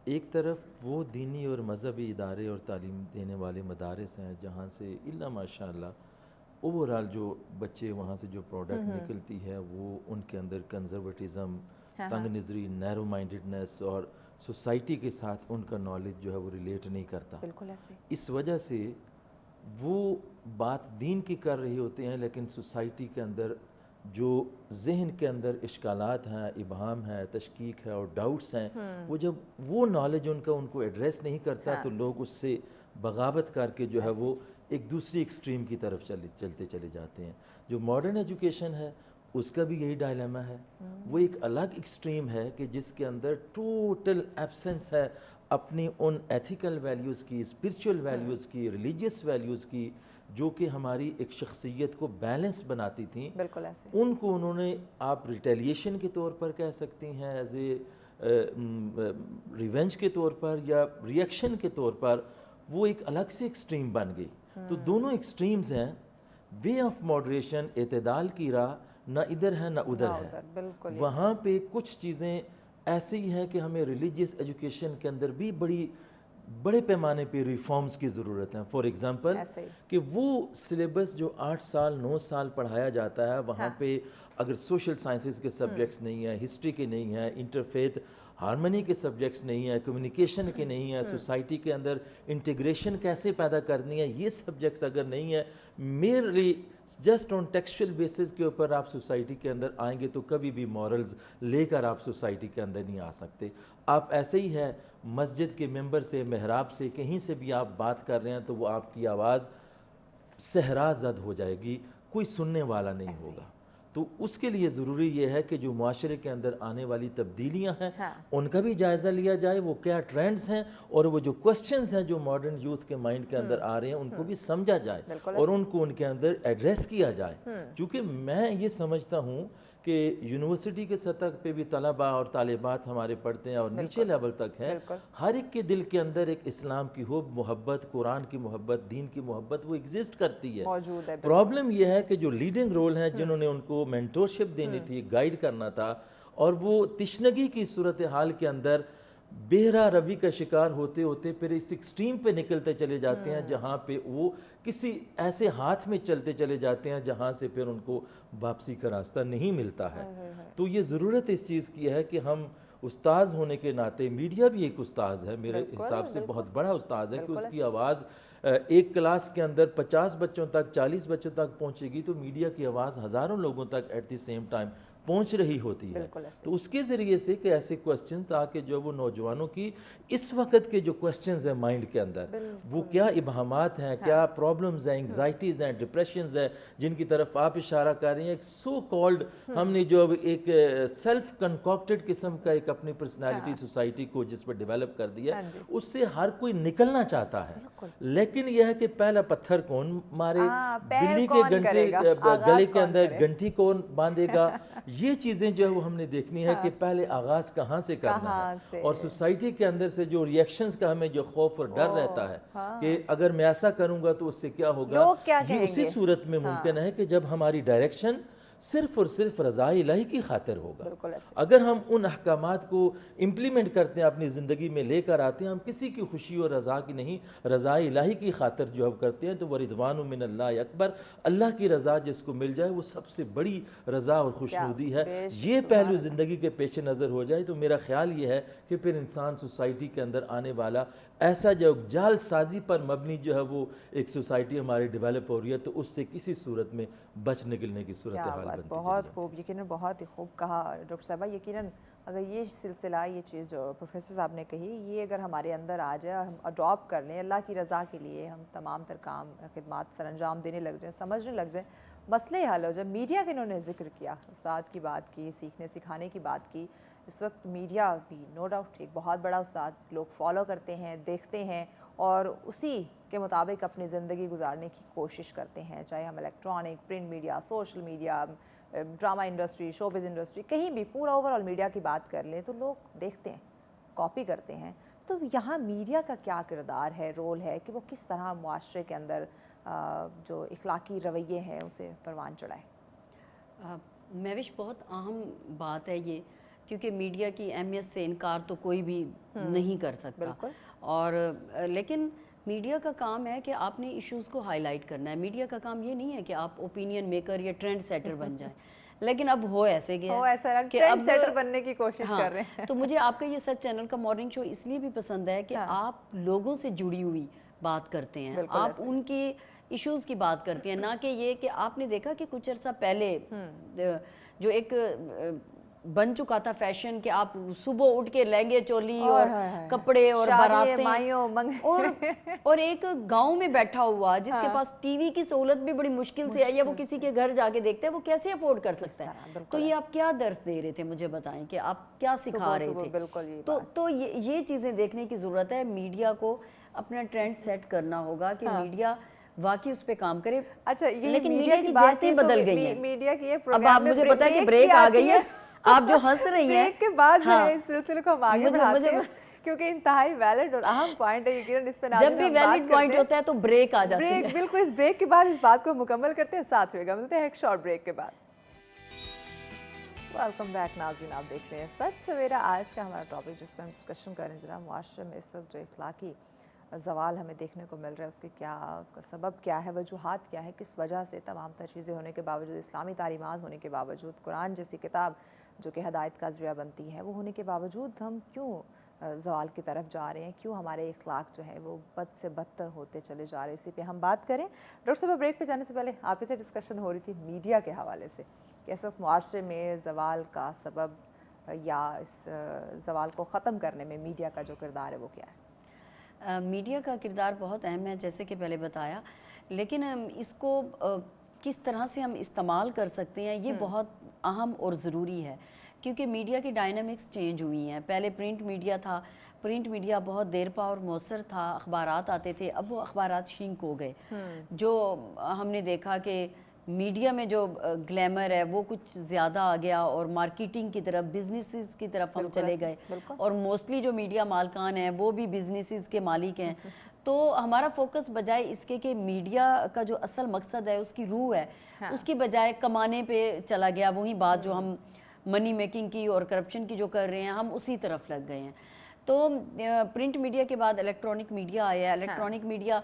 ایک طرف وہ دینی اور مذہبی ادارے اور تعلیم دینے والے مدارس ہیں جہاں سے الا ماشاء اللہ اوورال جو بچے وہاں سے جو پروڈکٹ نکلتی ہے وہ ان کے اندر کنزرویٹزم, تنگ نظری, نیرو مائنڈڈنس اور سوسائٹی کے ساتھ ان کا نالج جو ہے وہ ریلیٹ نہیں کرتا. اس وجہ سے وہ بات دین کی کر رہے ہوتے ہیں, لیکن سوسائٹی کے اندر جو ذہن کے اندر اشکالات ہیں, ابہام ہے, تشکیک ہے اور ڈاؤٹس ہیں, وہ جب وہ نالج ان کو ایڈریس نہیں کرتا تو لوگ اس سے بغاوت کر کے جو ہے وہ ایک دوسری ایکسٹریم کی طرف چلتے چلے جاتے ہیں. جو ماڈرن ایجوکیشن ہے اس کا بھی یہی ڈائلیما ہے. وہ ایک الگ ایکسٹریم ہے کہ جس کے اندر ٹوٹل ایبسنس ہے اپنی ان ایتھیکل ویلیوز کی, اسپرچول ویلیوز کی, ریلیجیس ویلیوز کی, جو کہ ہماری ایک شخصیت کو بیلنس بناتی تھیں. ان کو انہوں نے آپ ریٹیلیشن کے طور پر کہہ سکتی ہیں, ایز اے ریونج کے طور پر یا ریئیکشن کے طور پر, وہ ایک الگ سے ایکسٹریم بن گئی. تو دونوں ایکسٹریمز ہیں. وے آف ماڈریشن, اعتدال کی راہ, نہ ادھر ہے نہ ادھر ہے. وہاں پہ کچھ چیزیں ایسی ہی ہیں کہ ہمیں ریلیجیس ایجوکیشن کے اندر بھی بڑے پیمانے پہ ریفارمز کی ضرورت ہے. فار ایگزامپل کہ وہ سلیبس جو 8 سال 9 سال پڑھایا جاتا ہے, وہاں پہ اگر سوشل سائنسز کے سبجیکٹس نہیں ہیں, ہسٹری کے نہیں ہیں, انٹرفیتھ ہارمنی کے سبجیکٹس نہیں ہیں, کمیونیکیشن کے نہیں ہیں, سوسائٹی کے اندر انٹیگریشن کیسے پیدا کرنی ہے, یہ سبجیکٹس اگر نہیں ہیں, میرلی جسٹ آن ٹیکسچوئل بیسس کے اوپر آپ سوسائٹی کے اندر آئیں گے تو کبھی بھی مورلز لے کر آپ سوسائٹی کے اندر نہیں آ سکتے. آپ ایسے ہی ہے مسجد کے ممبر سے, محراب سے, کہیں سے بھی آپ بات کر رہے ہیں تو وہ آپ کی آواز صحرا زد ہو جائے گی, کوئی سننے والا نہیں ہوگا. تو اس کے لیے ضروری یہ ہے کہ جو معاشرے کے اندر آنے والی تبدیلیاں ہیں ان کا بھی جائزہ لیا جائے, وہ کیا ٹرینڈز ہیں اور وہ جو کوسچنز ہیں جو ماڈرن یوتھ کے مائنڈ کے اندر آ رہے ہیں ان کو بھی سمجھا جائے اور ان کو ان کے اندر ایڈریس کیا جائے. چونکہ میں یہ سمجھتا ہوں کہ یونیورسٹی کے سطح پہ بھی طلباء اور طالبات ہمارے پڑھتے ہیں اور نیچے لیول تک ہیں, ہر ایک کے دل کے اندر ایک اسلام کی حب, محبت, قرآن کی محبت, دین کی محبت وہ ایگزسٹ کرتی ہے. پرابلم یہ ہے کہ جو لیڈنگ رول ہیں جنہوں نے ان کو مینٹورشپ دینی تھی, گائیڈ کرنا تھا, اور وہ تشنگی کی صورتحال کے اندر بہرا روی کا شکار ہوتے ہوتے پھر اس ایکسٹریم پہ نکلتے چلے جاتے ہیں جہاں پہ وہ کسی ایسے ہاتھ میں چلتے چلے جاتے ہیں جہاں سے پھر ان کو واپسی کا راستہ نہیں ملتا ہے. تو یہ ضرورت اس چیز کی ہے کہ ہم استاذ ہونے کے ناطے, میڈیا بھی ایک استاذ ہے میرے حساب سے, بہت بڑا استاذ ہے, کہ اس کی آواز ایک کلاس کے اندر 50 بچوں تک 40 بچوں تک پہنچے گی تو میڈیا کی آواز ہزاروں لوگوں تک ایٹ دی سیم ٹائم پہنچ رہی ہوتی ہے. تو اس کے ذریعے سے کہ ایسے کوسچن تاکہ جو وہ نوجوانوں کی اس وقت کے جو کوسچنز ہیں مائنڈ کے اندر, وہ کیا ابہامات ہیں, کیا پرابلمز ہیں, انگزائٹیز ہیں, ڈپریشنز ہیں, جن کی طرف آپ اشارہ کر رہی ہیں. ایک سو کالڈ ہم نے جو ایک سیلف کنکاکٹڈ قسم کا ایک اپنی پرسنالٹی سوسائٹی کو جس پر ڈیولپ کر دیا, اس سے ہر کوئی نکلنا چاہتا ہے. لیکن یہ ہے کہ پہلا پتھر کون مارے, بلی کے گلے کے اندر گھنٹی کون باندھے گا, یہ چیزیں جو ہے وہ ہم نے دیکھنی ہے کہ پہلے آغاز کہاں سے کرنا ہے. اور سوسائٹی کے اندر سے جو ریئیکشنز کا ہمیں جو خوف اور ڈر رہتا ہے کہ اگر میں ایسا کروں گا تو اس سے کیا ہوگا, یہ اسی صورت میں ممکن ہے کہ جب ہماری ڈائریکشن صرف اور صرف رضا الہی کی خاطر ہوگا. اگر ہم ان احکامات کو امپلیمنٹ کرتے ہیں, اپنی زندگی میں لے کر آتے ہیں, ہم کسی کی خوشی اور رضا کی نہیں, رضا الہی کی خاطر جو ہم کرتے ہیں, تو وہ رضوان من اللہ اکبر, اللہ کی رضا جس کو مل جائے وہ سب سے بڑی رضا اور خوشنودی ہے. یہ پہلو زندگی کے پیش نظر ہو جائے تو میرا خیال یہ ہے کہ پھر انسان سوسائٹی کے اندر آنے والا ایسا جو جال سازی پر مبنی جو ہے وہ ایک سوسائٹی ہماری ڈیولپ ہو رہی ہے, تو اس سے کسی صورت میں بچ نکلنے کی صورتحال بنتی ہے. بہت خوب, یقیناً بہت ہی خوب کہا ڈاکٹر صاحبہ. یقیناً اگر یہ سلسلہ, یہ چیز جو پروفیسر صاحب نے کہی, یہ اگر ہمارے اندر آ جائے اور ہم اڈاپٹ کر لیں, اللہ کی رضا کے لیے ہم تمام تر کام خدمات سر انجام دینے لگ جائیں, سمجھنے لگ جائیں, مسئلے حل ہو جائے. میڈیا کے انہوں نے ذکر کیا, استاد کی بات کی, سیکھنے سکھانے کی بات کی. اس وقت میڈیا بھی نو ڈاؤٹ ایک بہت بڑا استاد, لوگ فالو کرتے ہیں, دیکھتے ہیں اور اسی کے مطابق اپنی زندگی گزارنے کی کوشش کرتے ہیں, چاہے ہم electronic, print media, social media, drama industry, showbiz industry, کہیں بھی پورا اوورآل میڈیا کی بات کر لیں تو لوگ دیکھتے ہیں, کاپی کرتے ہیں. تو یہاں میڈیا کا کیا کردار ہے, رول ہے کہ وہ کس طرح معاشرے کے اندر جو اخلاقی رویے ہیں اسے پروان چڑھائے؟ مہوش, بہت اہم بات ہے یہ, کیونکہ میڈیا کی اہمیت سے انکار تو کوئی بھی نہیں کر سکتا. اور لیکن میڈیا کا کام ہے کہ آپ نے ایشوز کو ہائی لائٹ کرنا ہے. میڈیا کا کام یہ نہیں ہے کہ آپ اوپینین میکر یا ٹرینڈ سیٹر بن جائیں. لیکن اب ہو ایسے گیا کہ اب سیٹر بننے کی کوشش کر رہے ہیں. تو مجھے آپ کا یہ سچ چینل کا مارننگ شو اس لیے بھی پسند ہے کہ آپ لوگوں سے جڑی ہوئی بات کرتے ہیں, آپ ان کی ایشوز کی بات کرتے ہیں, نہ کہ یہ کہ آپ نے دیکھا کہ کچھ عرصہ پہلے جو ایک بن چکا تھا فیشن کہ آپ صبح اٹھ کے لہنگے چولی اور کپڑے اور باراتیں, اور ایک گاؤں میں بیٹھا ہوا جس کے پاس ٹی وی کی سہولت بھی بڑی مشکل سے ہے, یا وہ کسی کے گھر جا کے دیکھتا ہے, وہ کیسے افورڈ کر سکتا ہے. تو یہ آپ کیا درس دے رہے تھے, مجھے بتائیں کہ آپ کیا سکھا رہے تھے. تو یہ چیزیں دیکھنے کی ضرورت ہے. میڈیا کو اپنا ٹرینڈ سیٹ کرنا ہوگا کہ میڈیا واقعی اس پہ کام کرے. اچھا, لیکن میڈیا کی جہتیں بدل گئی ہیں. اب آپ مجھے پتا ہے کہ بریک آ گئی ہے, آپ جو ہنس رہی ہیں, بریک کے بعد اس سلسلے کو ہم آگے بڑھاتے ہیں کیونکہ انتہائی ویلڈ اور اہم پوائنٹ ہے. یقیناً اس پہ جب بھی ویلڈ پوائنٹ ہوتا ہے تو بریک آ جاتی ہے. بالکل, اس بریک کے بعد اس بات کو مکمل کرتے ہیں. ساتھ ہوئے گا, ملتے ہیں ایک شارٹ بریک کے بعد. ویلکم بیک ناظرین, آپ دیکھ رہے ہیں سچ سویرا. آج کا ہمارا ٹاپک جس پہ ہم ڈسکشن کر رہے ہیں, جناب معاشرے میں اس وقت جو اخلاقی زوال ہمیں دیکھنے کو مل رہا ہے, اس کے کیا, اس کا سبب کیا ہے, وجوہات کیا ہے, کس وجہ سے تمام تر چیزیں ہونے کے باوجود, اسلامی تعلیمات ہونے کے باوجود, قرآن جیسی کتاب جو کہ ہدایت کا ذریعہ بنتی ہے وہ ہونے کے باوجود ہم کیوں زوال کی طرف جا رہے ہیں, کیوں ہمارے اخلاق جو ہے وہ بد سے بدتر ہوتے چلے جا رہے ہیں. اسی پہ ہم بات کریں. ڈاکٹر صاحب, بریک پہ جانے سے پہلے آپ ہی سے ڈسکشن ہو رہی تھی میڈیا کے حوالے سے کہ اس وقت معاشرے میں زوال کا سبب یا اس زوال کو ختم کرنے میں میڈیا کا جو کردار ہے وہ کیا ہے؟ میڈیا کا کردار بہت اہم ہے, جیسے کہ پہلے بتایا, لیکن اس کو کس طرح سے ہم استعمال کر سکتے ہیں یہ بہت اہم اور ضروری ہے, کیونکہ میڈیا کی ڈائنامکس چینج ہوئی ہیں. پہلے پرنٹ میڈیا تھا, پرنٹ میڈیا بہت دیر پا اور مؤثر تھا, اخبارات آتے تھے, اب وہ اخبارات شرنک ہو گئے. جو ہم نے دیکھا کہ میڈیا میں جو گلیمر ہے وہ کچھ زیادہ آ گیا اور مارکیٹنگ کی طرف, بزنسز کی طرف ہم چلے گئے, اور موسٹلی جو میڈیا مالکان ہیں وہ بھی بزنسز کے مالک ہیں. تو ہمارا فوکس بجائے اس کے کہ میڈیا کا جو اصل مقصد ہے, اس کی روح ہے, اس کی بجائے کمانے پہ چلا گیا. وہی بات جو ہم منی میکنگ کی اور کرپشن کی جو کر رہے ہیں ہم اسی طرف لگ گئے ہیں. تو پرنٹ میڈیا کے بعد الیکٹرانک میڈیا آیا. الیکٹرانک میڈیا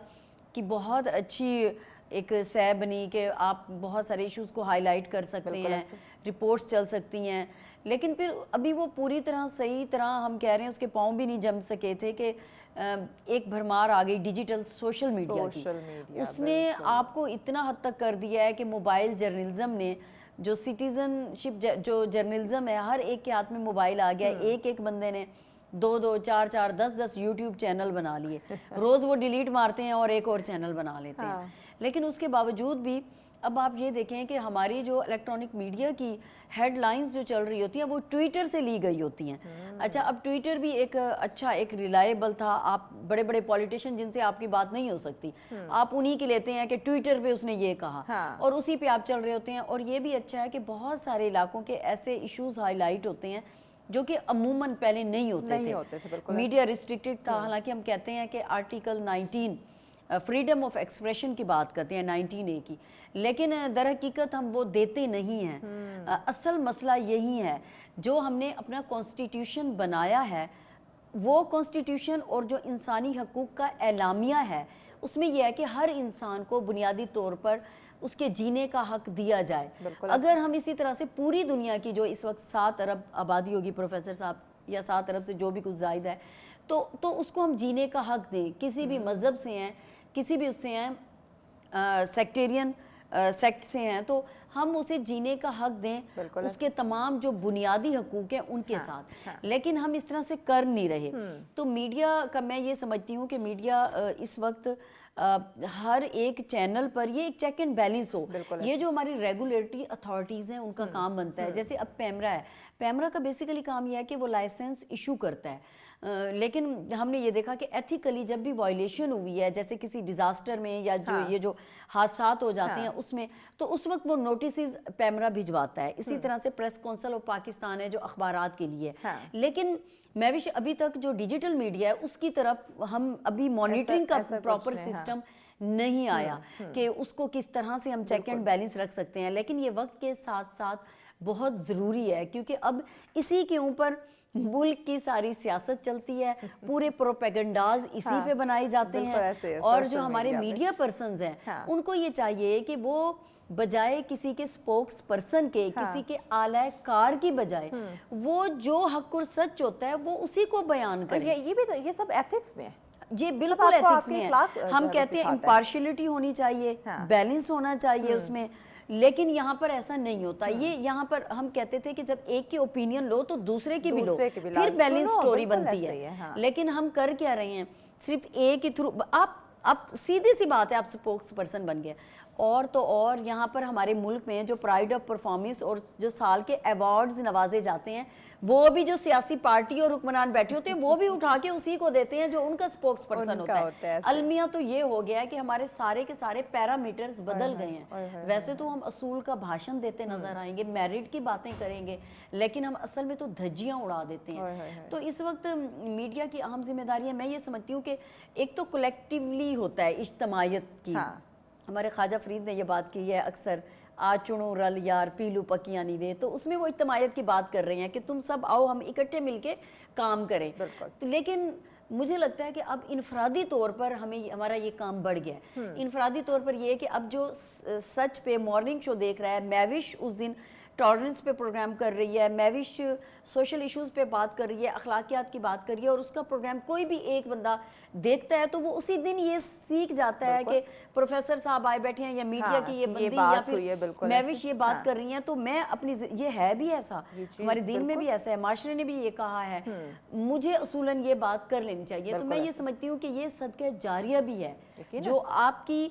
کی بہت اچھی ایک سہ بنی کہ آپ بہت سارے ایشوز کو ہائی لائٹ کر سکتے ہیں, رپورٹس چل سکتی ہیں, لیکن پھر ابھی وہ پوری طرح صحیح طرح ہم کہہ رہے ہیں اس کے پاؤں بھی نہیں جم سکے تھے کہ ایک بھرمار آ گئی ڈیجیٹل سوشل میڈیا کی. اس نے آپ کو اتنا حد تک کر دیا ہے کہ موبائل جرنلزم نے جو سٹیزن شپ جو جرنلزم ہے, ہر ایک کے ہاتھ میں موبائل آ گیا. ایک بندے نے 2 چار 10 یوٹیوب چینل بنا لیے, روز وہ ڈیلیٹ مارتے ہیں اور ایک اور چینل بنا لیتے ہیں. لیکن اس کے باوجود بھی اب آپ یہ دیکھیں کہ ہماری جو الیکٹرانک میڈیا کی ہیڈ لائنز جو چل رہی ہوتی ہیں وہ ٹویٹر سے لی گئی ہوتی ہیں. اچھا, اب ٹویٹر بھی ایک اچھا ایک ریلائبل تھا. آپ بڑے بڑے پولیٹیشین جن سے آپ کی بات نہیں ہو سکتی, آپ انہی کے لیتے ہیں کہ ٹویٹر پہ اس نے یہ کہا اور اسی پہ آپ چل رہے ہوتے ہیں. اور یہ بھی اچھا ہے کہ بہت سارے علاقوں کے ایسے ایشوز ہائی لائٹ ہوتے ہیں جو کہ عموماً پہلے نہیں ہوتے تھے. میڈیا ریسٹرکٹڈ تھا, حالانکہ ہم کہتے ہیں کہ آرٹیکل 19 فریڈم آف ایکسپریشن کی بات کرتے ہیں 19A کی, لیکن در حقیقت ہم وہ دیتے نہیں ہیں. اصل مسئلہ یہی ہے, جو ہم نے اپنا کانسٹیٹیوشن بنایا ہے وہ کانسٹیٹیوشن اور جو انسانی حقوق کا اعلامیہ ہے اس میں یہ ہے کہ ہر انسان کو بنیادی طور پر اس کے جینے کا حق دیا جائے. اگر ہم اسی طرح سے پوری دنیا کی جو اس وقت 7 ارب آبادی ہوگی پروفیسر صاحب, یا 7 ارب سے جو بھی کچھ زائد ہے, تو اس کو ہم جینے کا حق دیں. کسی بھی مذہب سے ہیں, کسی بھی اس سے ہیں, سیکٹیرین سیکٹ سے ہیں, تو ہم اسے جینے کا حق دیں, اس کے تمام جو بنیادی حقوق ہیں ان کے ساتھ. لیکن ہم اس طرح سے کر نہیں رہے. تو میڈیا کا میں یہ سمجھتی ہوں کہ میڈیا اس وقت ہر ایک چینل پر یہ ایک چیک اینڈ بیلنس ہو. یہ جو ہماری ریگولیٹری اتھارٹیز ہیں ان کا کام بنتا ہے. جیسے اب پیمرا ہے, پیمرا کا بیسیکلی کام یہ ہے کہ وہ لائسنس ایشو کرتا ہے, لیکن ہم نے یہ دیکھا کہ ایتھیکلی جب بھی وائلیشن ہوئی ہے, جیسے کسی ڈیزاسٹر میں یا جو یہ جو حادثات ہو جاتے ہیں اس میں, تو اس وقت وہ نوٹسز پیمرا بھجواتا ہے. اسی طرح سے پریس کونسل آف پاکستان ہے جو اخبارات کے لیے. لیکن میوش ابھی تک جو ڈیجیٹل میڈیا ہے اس کی طرف ہم ابھی مانیٹرنگ کا پراپر سسٹم نہیں آیا کہ اس کو کس طرح سے ہم چیک اینڈ بیلنس رکھ سکتے ہیں. لیکن یہ وقت کے ساتھ ساتھ بہت ضروری ہے, کیونکہ اب اسی کے اوپر ملک کی ساری سیاست چلتی ہے, پورے پروپیگنڈاز اسی پہ بنائے جاتے ہیں. اور جو ہمارے میڈیا پرسنز ہیں ان کو یہ چاہیے کہ وہ بجائے کسی کے سپوکس پرسن کے, کسی کے اعلی کار کی بجائے وہ جو حق اور سچ ہوتا ہے وہ اسی کو بیان کریں. یہ بھی تو یہ سب ایتھکس میں ہے, یہ بالکل ایتھکس میں ہے. ہم کہتے ہیں امپارشلٹی ہونی چاہیے, بیلنس ہونا چاہیے اس میں, لیکن یہاں پر ایسا نہیں ہوتا. یہ یہاں پر ہم کہتے تھے کہ جب ایک کی اوپینین لو تو دوسرے کی بھی لو, پھر بیلنس سٹوری بنتی ہے. لیکن ہم کر کیا رہے ہیں, صرف ایک ہی تھرو آپ سیدھی سی بات ہے, آپ سپوکس پرسن بن گئے. اور تو اور یہاں پر ہمارے ملک میں جو پرائیڈ آف پرفارمنس اور جو سال کے ایوارڈز نوازے جاتے ہیں وہ بھی جو سیاسی پارٹی اور حکمران بیٹھے ہوتے ہیں وہ بھی اٹھا کے اسی کو دیتے ہیں جو ان کا سپوکس پرسن ہوتا ہے. المیہ تو یہ ہو گیا ہے کہ ہمارے سارے کے سارے پیرامیٹرز بدل گئے ہیں. ویسے تو ہم اصول کا بھاشن دیتے نظر آئیں گے, میرٹ کی باتیں کریں گے, لیکن ہم اصل میں تو دھجیاں اڑا دیتے ہیں. تو اس وقت میڈیا کی اہم ذمہ داری ہے, میں یہ سمجھتی ہوں کہ ایک تو کلیکٹیولی ہوتا ہے اجتماعیت کی. ہمارے خواجہ فرید نے یہ بات کی ہے اکثر, آ چنو رل یار پیلو پکیاں نیوے, تو اس میں وہ اجتماعیت کی بات کر رہے ہیں کہ تم سب آؤ ہم اکٹھے مل کے کام کریں. لیکن مجھے لگتا ہے کہ اب انفرادی طور پر ہمارا یہ کام بڑھ گیا ہے. انفرادی طور پر یہ ہے کہ اب جو سچ پہ مارننگ شو دیکھ رہا ہے, میوش اس دن ٹالرنس پہ پروگرام کر رہی ہے, میوش سوشل ایشوز پہ بات کر رہی ہے, اخلاقیات کی بات کر رہی ہے, اور اس کا پروگرام کوئی بھی ایک بندہ دیکھتا ہے تو وہ اسی دن یہ سیکھ جاتا ہے کہ پروفیسر صاحب آئے بیٹھے ہیں یا میڈیا کی یہ بندی یا پھر میوش یہ بات کر رہی ہیں. تو میں اپنی یہ ہے بھی ایسا, ہمارے دین میں بھی ایسا ہے, معاشرے نے بھی یہ کہا ہے, مجھے اصولاً یہ بات کر لینی چاہیے. تو میں یہ سمجھتی ہوں کہ یہ صدقہ جاریہ بھی ہے, جو آپ کی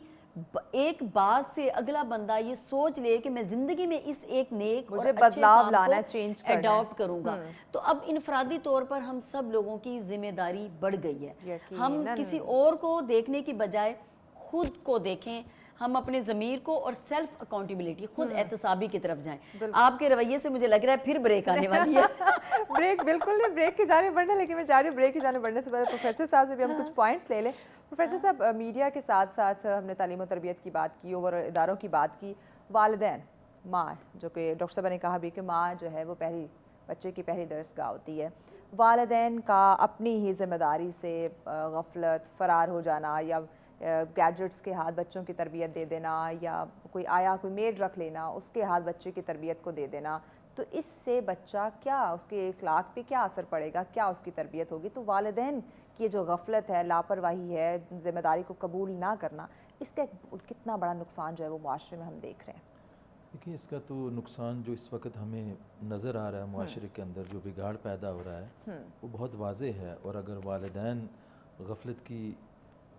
ایک بات سے اگلا بندہ یہ سوچ لے کہ میں زندگی میں اس ایک نیک اور اچھے کام کو ایڈاپٹ کروں گا. تو اب انفرادی طور پر ہم سب لوگوں کی ذمہ داری بڑھ گئی ہے. ہم کسی اور کو دیکھنے کی بجائے خود کو دیکھیں, ہم اپنے ضمیر کو اور سیلف اکاؤنٹیبلٹی خود احتسابی کی طرف جائیں. آپ کے رویے سے مجھے لگ رہا ہے پھر بریک آنے والی ہے. بریک بالکل نہیں, بریک کی جانب بڑھنا, لیکن میں چاہ رہی ہوں بریک کی جانب بڑھنے سے پہلے پروفیسر صاحب سے بھی ہم کچھ پوائنٹس لے لیں. پروفیسر صاحب, میڈیا کے ساتھ ساتھ ہم نے تعلیم و تربیت کی بات کی, اوور اداروں کی بات کی, والدین ماں، جو کہ ڈاکٹر صاحبہ نے کہا بھی کہ ماں جو ہے وہ بچے کی پہلی درسگاہ ہوتی ہے. والدین کا اپنی ہی ذمہ داری سے غفلت، فرار ہو جانا، یا گیجٹس کے ہاتھ بچوں کی تربیت دے دینا، یا کوئی میڈ رکھ لینا، اس کے ہاتھ بچے کی تربیت کو دے دینا، تو اس سے بچہ کیا، اس کے اخلاق پہ کیا اثر پڑے گا، کیا اس کی تربیت ہوگی. تو والدین کی جو غفلت ہے، لاپرواہی ہے، ذمہ داری کو قبول نہ کرنا، اس کا کتنا بڑا نقصان جو ہے وہ معاشرے میں ہم دیکھ رہے ہیں. دیکھیے اس کا تو نقصان جو اس وقت ہمیں نظر آ رہا ہے معاشرے کے اندر، جو بگاڑ پیدا ہو رہا ہے وہ بہت واضح ہے. اور اگر والدین غفلت کی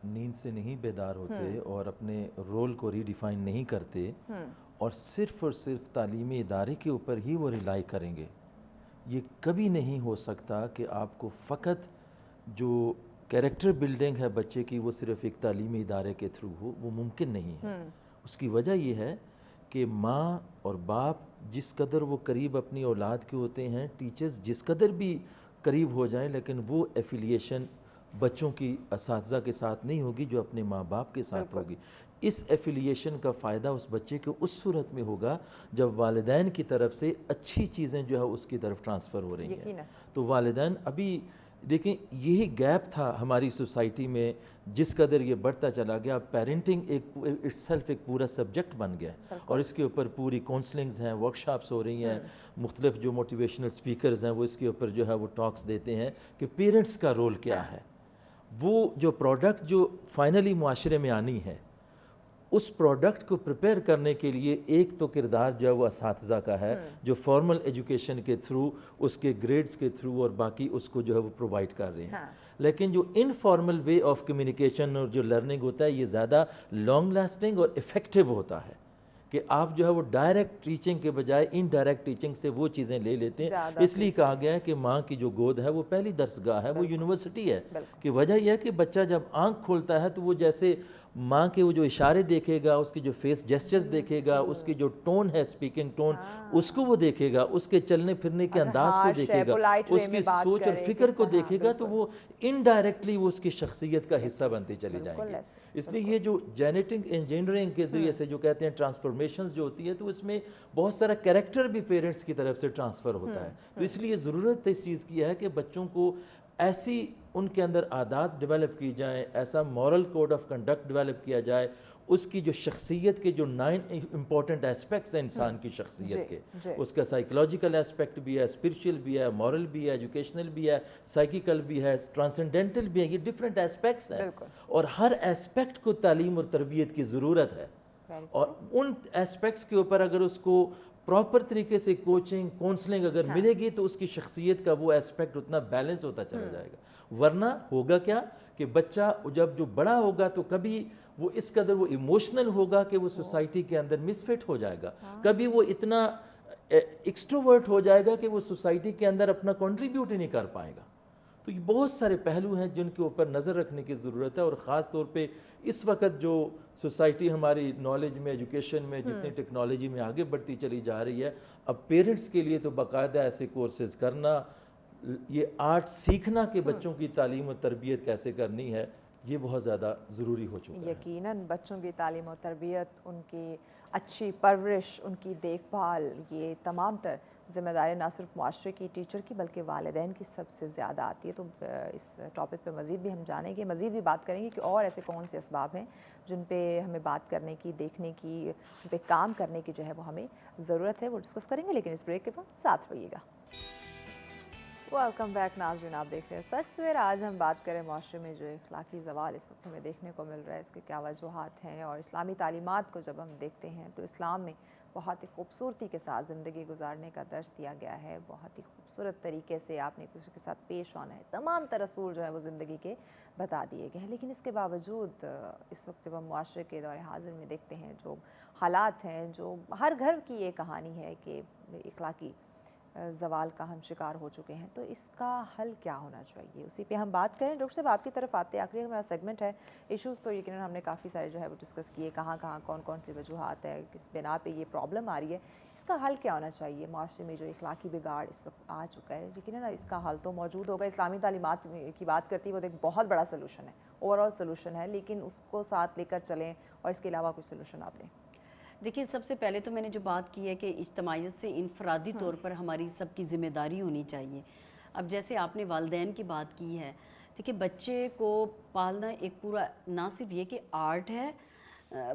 نیند سے نہیں بیدار ہوتے اور اپنے رول کو ری ڈیفائن نہیں کرتے اور صرف تعلیمی ادارے کے اوپر ہی وہ ریلائی کریں گے، یہ کبھی نہیں ہو سکتا کہ آپ کو فقط جو کیریکٹر بلڈنگ ہے بچے کی وہ صرف ایک تعلیمی ادارے کے تھرو ہو. وہ ممکن نہیں ہے. اس کی وجہ یہ ہے کہ ماں اور باپ جس قدر وہ قریب اپنی اولاد کے ہوتے ہیں، ٹیچرز جس قدر بھی قریب ہو جائیں، لیکن وہ ایفیلیشن بچوں کی اساتذہ کے ساتھ نہیں ہوگی جو اپنے ماں باپ کے ساتھ ہوگی. اس ایفیلیشن کا فائدہ اس بچے کو اس صورت میں ہوگا جب والدین کی طرف سے اچھی چیزیں جو ہے اس کی طرف ٹرانسفر ہو رہی ہیں. تو والدین ابھی دیکھیں یہی گیپ تھا ہماری سوسائٹی میں، جس قدر یہ بڑھتا چلا گیا. پیرنٹنگ ایک سیلف ایک پورا سبجیکٹ بن گیا اور اس کے اوپر پوری کونسلنگز ہیں، ورک شاپس ہو رہی ہیں، مختلف جو موٹیویشنل سپیکرز ہیں وہ اس کے اوپر جو ہے وہ ٹاکس دیتے ہیں کہ پیرنٹس کا رول کیا ہے. وہ جو پروڈکٹ جو فائنلی معاشرے میں آنی ہے، اس پروڈکٹ کو پریپیئر کرنے کے لیے ایک تو کردار جو ہے وہ اساتذہ کا ہے، جو فارمل ایجوکیشن کے تھرو، اس کے گریڈز کے تھرو اور باقی اس کو جو ہے وہ پرووائڈ کر رہے ہیں. لیکن جو انفارمل وے آف کمیونیکیشن اور جو لرننگ ہوتا ہے یہ زیادہ لانگ لاسٹنگ اور افیکٹو ہوتا ہے کہ آپ جو ہے وہ ڈائریکٹ ٹیچنگ کے بجائے انڈائریکٹ ٹیچنگ سے وہ چیزیں لے لیتے ہیں. اس لیے کہا گیا ہے کہ ماں کی جو گود ہے وہ پہلی درسگاہ ہے، وہ یونیورسٹی ہے. کہ وجہ یہ ہے کہ بچہ جب آنکھ کھولتا ہے تو وہ جیسے ماں کے وہ جو اشارے دیکھے گا، اس کی جو فیس جیسچرز دیکھے گا، اس کی جو ٹون ہے اسپیکنگ ٹون، اس کو وہ دیکھے گا، اس کے چلنے پھرنے کے انداز کو دیکھے گا، اس کی سوچ اور فکر کو دیکھے گا، تو وہ انڈائریکٹلی وہ اس کی شخصیت کا حصہ بنتے چلے جائیں گے. اس لیے یہ جو جینیٹک انجینئرنگ کے ذریعے سے جو کہتے ہیں ٹرانسفارمیشنز جو ہوتی ہے، تو اس میں بہت سارا کریکٹر بھی پیرنٹس کی طرف سے ٹرانسفر ہوتا ہے. تو اس لیے ضرورت اس چیز کی ہے کہ بچوں کو ایسی ان کے اندر عادات ڈیولپ کی جائیں، ایسا moral code of conduct develop کیا جائے، اس کی جو شخصیت کے جو 9 امپورٹنٹ ایسپیکٹس ہیں انسان کی شخصیت کے، اس کا سائیکولوجیکل ایسپیکٹ بھی ہے، اسپرچل بھی ہے، مورل بھی ہے، ایجوکیشنل بھی ہے، سائیکیکل بھی ہے، ٹرانسینڈنٹل بھی ہے. یہ ڈفرینٹ ایسپیکٹس ہیں اور ہر ایسپیکٹ کو تعلیم اور تربیت کی ضرورت ہے. اور ان ایسپیکٹس کے اوپر اگر اس کو پراپر طریقے سے کوچنگ کونسلنگ اگر ملے گی تو اس کی شخصیت کا وہ ایسپیکٹ اتنا بیلنس ہوتا چلا جائے گا. ورنہ ہوگا کیا کہ بچہ جب جو بڑا ہوگا تو کبھی وہ اس قدر وہ ایموشنل ہوگا کہ وہ سوسائٹی کے اندر مس فٹ ہو جائے گا، کبھی وہ اتنا ایکسٹروورٹ ہو جائے گا کہ وہ سوسائٹی کے اندر اپنا کنٹریبیوٹ ہی نہیں کر پائے گا. تو یہ بہت سارے پہلو ہیں جن کے اوپر نظر رکھنے کی ضرورت ہے. اور خاص طور پہ اس وقت جو سوسائٹی ہماری نالج میں، ایجوکیشن میں جتنی ٹیکنالوجی میں آگے بڑھتی چلی جا رہی ہے، اب پیرنٹس کے لیے تو باقاعدہ ایسے کورسز کرنا، یہ آرٹ سیکھنا کہ بچوں کی تعلیم و تربیت کیسے کرنی ہے، یہ بہت زیادہ ضروری ہو چکا ہے. یقیناً بچوں کی تعلیم و تربیت، ان کی اچھی پرورش، ان کی دیکھ بھال، یہ تمام تر ذمہ داری نہ صرف معاشرے کی، ٹیچر کی، بلکہ والدین کی سب سے زیادہ آتی ہے. تو اس ٹاپک پہ مزید بھی ہم جانیں گے، مزید بھی بات کریں گے کہ اور ایسے کون سے اسباب ہیں جن پہ ہمیں بات کرنے کی، دیکھنے کی، جن پہ کام کرنے کی جو ہے وہ ہمیں ضرورت ہے. وہ ڈسکس کریں گے، لیکن اس بریک کے بعد ساتھ رہیے گا. ویلکم بیک ناظرین، آپ دیکھ رہے ہیں سچ سویرا. آج ہم بات کریں معاشرے میں جو اخلاقی زوال اس وقت ہمیں دیکھنے کو مل رہا ہے، اس کے کیا وجوہات ہیں. اور اسلامی تعلیمات کو جب ہم دیکھتے ہیں تو اسلام میں بہت ہی خوبصورتی کے ساتھ زندگی گزارنے کا درس دیا گیا ہے. بہت ہی خوبصورت طریقے سے آپ نے ایک دوسرے کے ساتھ پیش آنا ہے. تمام تر اصول جو ہے وہ زندگی کے بتا دیے گئے ہیں. لیکن اس کے باوجود اس وقت جب ہم معاشرے کے دور حاضر میں دیکھتے ہیں جو حالات ہیں، جو ہر گھر کی یہ کہانی ہے کہ اخلاقی زوال کا ہم شکار ہو چکے ہیں، تو اس کا حل کیا ہونا چاہیے، اسی پہ ہم بات کریں. ڈاکٹر صاحب آپ کی طرف آتے ہیں. آخری ہمارا سیگمنٹ ہے ایشوز، تو یقیناً ہم نے کافی سارے جو ہے وہ ڈسکس کیے، کہاں کون سی وجوہات ہے، کس بنا پہ یہ پرابلم آ رہی ہے. اس کا حل کیا ہونا چاہیے معاشرے میں جو اخلاقی بگاڑ اس وقت آ چکا ہے؟ یقیناً اس کا حل تو موجود ہوگا. اسلامی تعلیمات کی بات کرتی ہے، وہ ایک بہت بڑا سلوشن ہے، اوور آل سلوشن ہے، لیکن اس کو ساتھ لے کر چلیں اور اس کے علاوہ کوئی سلوشن آپ دیں. دیکھیے سب سے پہلے تو میں نے جو بات کی ہے کہ اجتماعیت سے انفرادی طور پر ہماری سب کی ذمہ داری ہونی چاہیے. اب جیسے آپ نے والدین کی بات کی ہے، دیکھیے بچے کو پالنا ایک پورا نہ صرف یہ کہ آرٹ ہے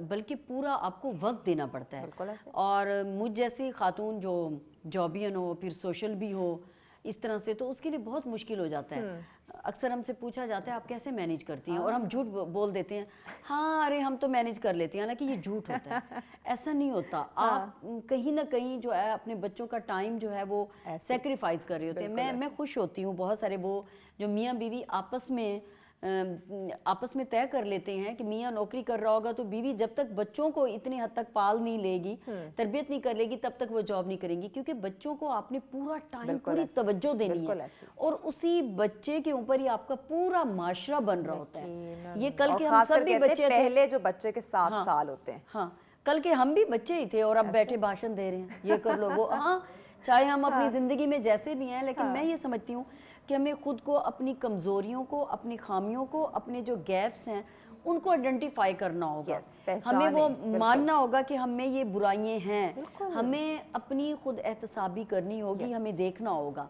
بلکہ پورا آپ کو وقت دینا پڑتا ہے. اور مجھ جیسی خاتون جو جابین ہو پھر سوشل بھی ہو اس طرح سے، تو اس کے لیے بہت مشکل ہو جاتا ہے. اکثر ہم سے پوچھا جاتا ہے آپ کیسے مینیج کرتی ہیں، اور ہم جھوٹ بول دیتے ہیں ہاں ارے ہم تو مینیج کر لیتے ہیں، حالانکہ یہ جھوٹ ہوتا ہے. ایسا نہیں ہوتا. آپ کہیں نہ کہیں جو ہے اپنے بچوں کا ٹائم جو ہے وہ سیکریفائز کر رہے ہوتے ہیں. میں خوش ہوتی ہوں بہت سارے وہ جو میاں بیوی آپس میں طے کر لیتے ہیں کہ میاں نوکری کر رہا ہوگا تو بیوی جب تک بچوں کو اتنے حد تک پال نہیں لے گی، تربیت نہیں کر لے گی، تب تک وہ جاب نہیں کریں گی. کیونکہ بچوں کو آپ نے پورا ٹائم پوری توجہ دینی ہے، اور اسی بچے کے اوپر ہی آپ کا پورا معاشرہ بن رہا ہوتا ہے. یہ کل کے ہم سب بھی بچے تھے، پہلے جو بچے کے 7 سال ہوتے ہیں، ہاں کل کے ہم بھی بچے ہی تھے اور اب بیٹھے بھاشن دے رہے ہیں یہ کر لو وہ. ہاں چاہے ہم اپنی زندگی میں جیسے بھی ہیں، لیکن میں یہ سمجھتی ہوں کہ ہمیں خود کو، اپنی کمزوریوں کو، اپنی خامیوں کو، اپنے جو گیپس ہیں ان کو آئیڈینٹیفائی کرنا ہوگا. ہمیں وہ ماننا ہوگا کہ ہم میں یہ برائیاں ہیں، ہمیں اپنی خود احتسابی کرنی ہوگی، ہمیں دیکھنا ہوگا.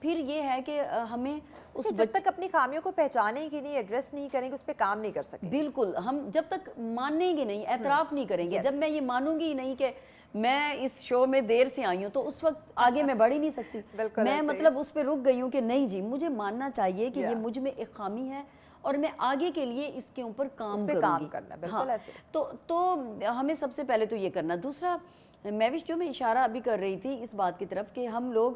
پھر یہ ہے کہ ہمیں اس جب تک اپنی خامیوں کو پہچانیں گے نہیں، ایڈریس نہیں کریں گے، اس پہ کام نہیں کر سکیں. بالکل، ہم جب تک مانیں گے نہیں، اعتراف نہیں کریں گے، جب میں یہ مانوں گی نہیں کہ میں اس شو میں دیر سے آئی ہوں تو اس وقت آگے میں بڑھ ہی نہیں سکتی. میں مطلب اس پہ رک گئی ہوں کہ نہیں جی مجھے ماننا چاہیے کہ یہ مجھ میں ایک خامی ہے اور میں آگے کے لیے اس کے اوپر کام کروں گی. ہاں تو ہمیں سب سے پہلے تو یہ کرنا. دوسرا مہوش جو میں اشارہ ابھی کر رہی تھی اس بات کی طرف کہ ہم لوگ